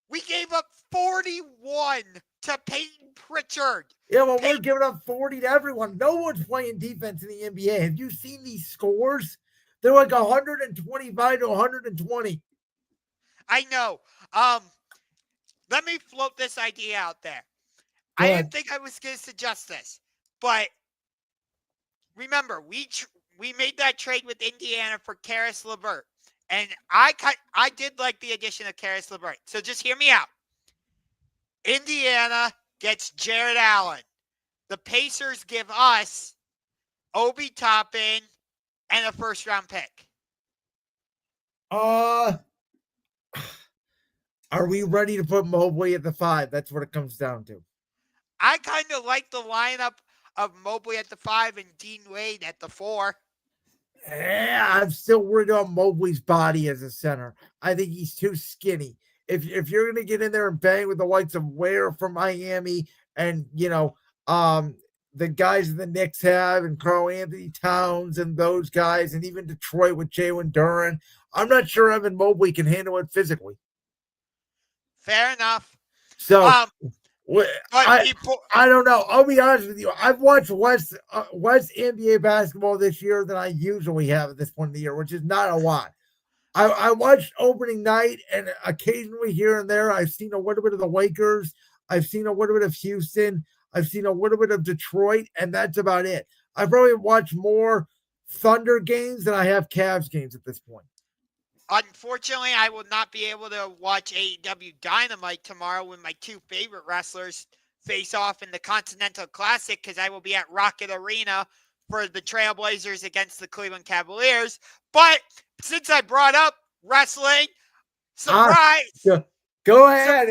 We gave up 41 to Peyton Pritchard. Yeah, well, we're giving up 40 to everyone. No one's playing defense in the NBA. Have you seen these scores? They're like 125 to 120. I know. Let me float this idea out there. Go I ahead. didn't think I was going to suggest this, but remember, we made that trade with Indiana for Karis LeVert, and I did like the addition of Karis LeVert. So just hear me out. Indiana gets Jared Allen. The Pacers give us Obi Toppin and a first-round pick. Are we ready to put Mobley at the 5? That's what it comes down to. I kind of like the lineup of Mobley at the 5 and Dean Wade at the 4. I'm still worried about Mobley's body as a center. I think he's too skinny. If you're gonna get in there and bang with the likes of Ware from Miami and the guys the Knicks have and Karl Anthony Towns and those guys and even Detroit with Jalen Duren, I'm not sure Evan Mobley can handle it physically. Fair enough. So But I don't know. I'll be honest with you. I've watched less NBA basketball this year than I usually have at this point in the year, which is not a lot. I watched opening night and occasionally here and there I've seen a little bit of the Lakers. I've seen a little bit of Houston. I've seen a little bit of Detroit, and that's about it. I've probably watched more Thunder games than I have Cavs games at this point. Unfortunately, I will not be able to watch AEW Dynamite tomorrow when my two favorite wrestlers face off in the Continental Classic because I will be at Rocket Arena for the Trailblazers against the Cleveland Cavaliers. But since I brought up wrestling, surprise! Go ahead.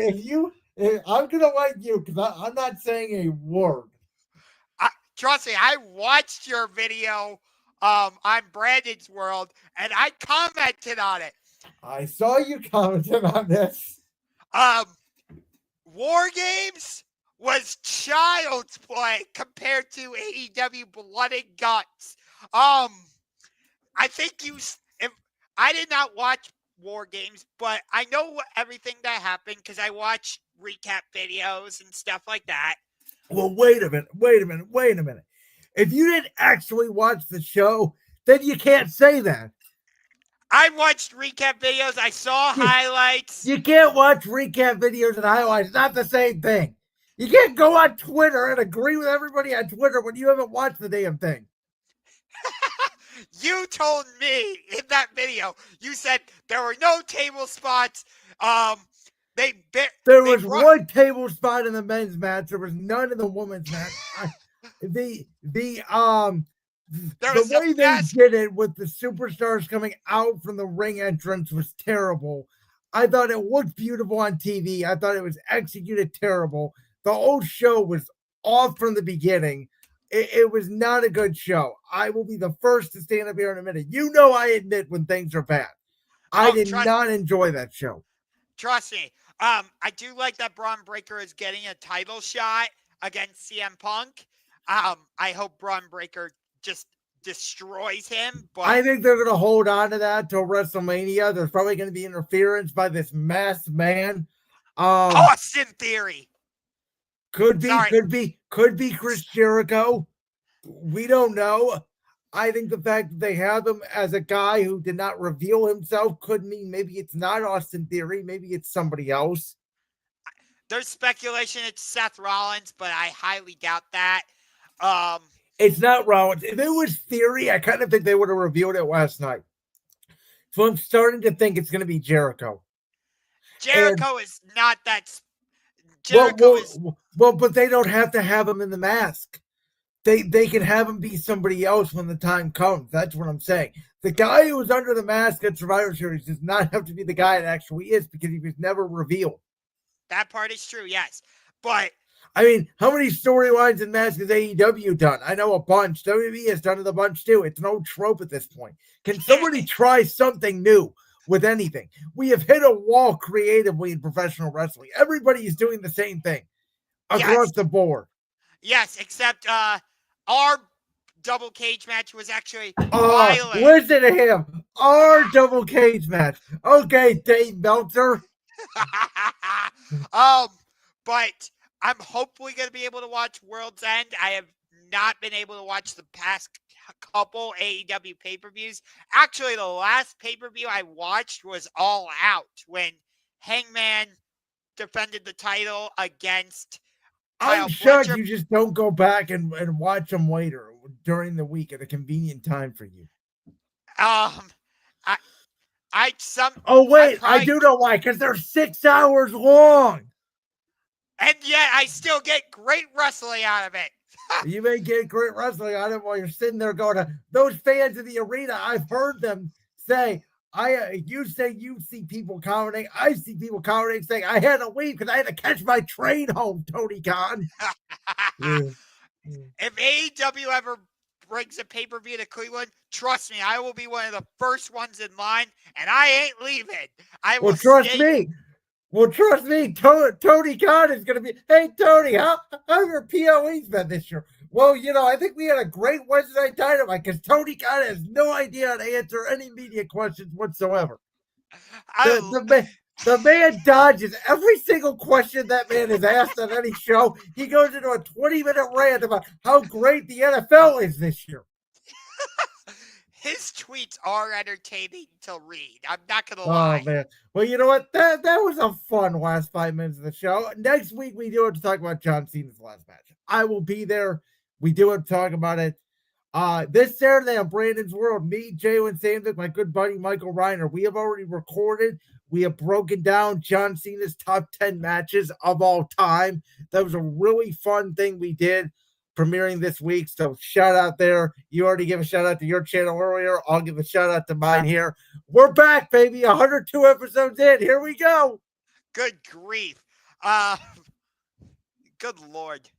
I'm going to like you because I'm not saying a word. Trust me, I watched your video on Brandon's World, and I commented on it. I saw you commenting on this. War Games was child's play compared to AEW Blood and Guts. I think I did not watch War Games, but I know everything that happened because I watch recap videos and stuff like that. Well, wait a minute. If you didn't actually watch the show, then you can't say that. I watched recap videos. I saw highlights. You can't watch recap videos and highlights. It's not the same thing. You can't go on Twitter and agree with everybody on Twitter when you haven't watched the damn thing. You told me in that video, you said there were no table spots. There was one table spot in the men's match. There was none in the women's match. The way they did it with the superstars coming out from the ring entrance was terrible. I thought it looked beautiful on TV. I thought it was executed terrible. The whole show was off from the beginning. It was not a good show. I will be the first to stand up here in a minute. You know I admit when things are bad. I did not enjoy that show. Trust me. I do like that Braun Breaker is getting a title shot against CM Punk. I hope Braun Breaker just destroys him. But I think they're going to hold on to that till WrestleMania. There's probably going to be interference by this masked man. Austin Theory. Could be Chris Jericho. We don't know. I think the fact that they have him as a guy who did not reveal himself could mean maybe it's not Austin Theory. Maybe it's somebody else. There's speculation it's Seth Rollins, but I highly doubt that. It's not Rollins. If it was Theory, I kind of think they would have revealed it last night. So I'm starting to think it's going to be Jericho. Jericho is not that. But they don't have to have him in the mask. They can have him be somebody else when the time comes. That's what I'm saying. The guy who was under the mask at Survivor Series does not have to be the guy it actually is because he was never revealed. That part is true, yes. But I mean, how many storylines in Mask has AEW done? I know a bunch. WWE has done it a bunch too. It's no trope at this point. Can somebody try something new with anything? We have hit a wall creatively in professional wrestling. Everybody is doing the same thing across the board. Yes, except our double cage match was actually violent. Listen to him. Our double cage match. Okay, Dave Meltzer. But I'm hopefully going to be able to watch World's End. I have not been able to watch the past couple AEW pay-per-views. Actually, the last pay-per-view I watched was All Out when Hangman defended the title against I'm shocked you just don't go back and watch them later during the week at a convenient time for you. I do know why, because they're 6 hours long. And yet I still get great wrestling out of it. You may get great wrestling out of it while you're sitting there going, those fans in the arena, I've heard them say, you say you see people commenting, I see people commenting saying, I had to leave because I had to catch my train home, Tony Khan. If AEW ever brings a pay-per-view to Cleveland, trust me, I will be one of the first ones in line, and I ain't leaving. I will Well, trust stay. me. Well, trust me. Tony Khan is going to be. Hey, Tony, how your POEs been this year? Well, I think we had a great Wednesday night dynamite because Tony Khan has no idea how to answer any media questions whatsoever. The man dodges every single question that man is asked on any show. He goes into a 20-minute rant about how great the NFL is this year. His tweets are entertaining to read. I'm not going to Oh, lie. man. Well, you know what? That was a fun last 5 minutes of the show. Next week, we do have to talk about John Cena's last match. I will be there. We do have to talk about it. This Saturday on Brandon's World, me, Jalen Sandvik, my good buddy Michael Reiner, we have already recorded. We have broken down John Cena's top 10 matches of all time. That was a really fun thing we did premiering this week. So shout out there. You already gave a shout out to your channel earlier. I'll give a shout out to mine here. We're back, baby. 102 episodes in. Here we go. Good grief. Good Lord.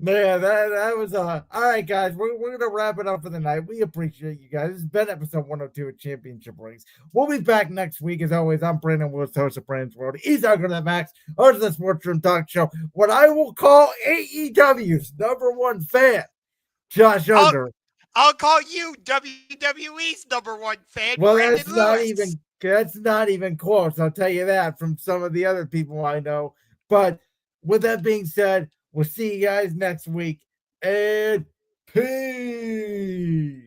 Man, that was all right, guys. We're gonna wrap it up for the night. We appreciate you guys. This has been episode 102 of Championship Rings. We'll be back next week. As always, I'm Brandon Willis, host of Brandon's World. He's Ungar the Max, host of the Sports Room Talk Show. What I will call AEW's #1 fan, Josh Ungar. I'll call you WWE's #1 fan. Well, Brandon that's not even close. I'll tell you that from some of the other people I know. But with that being said, we'll see you guys next week, and peace.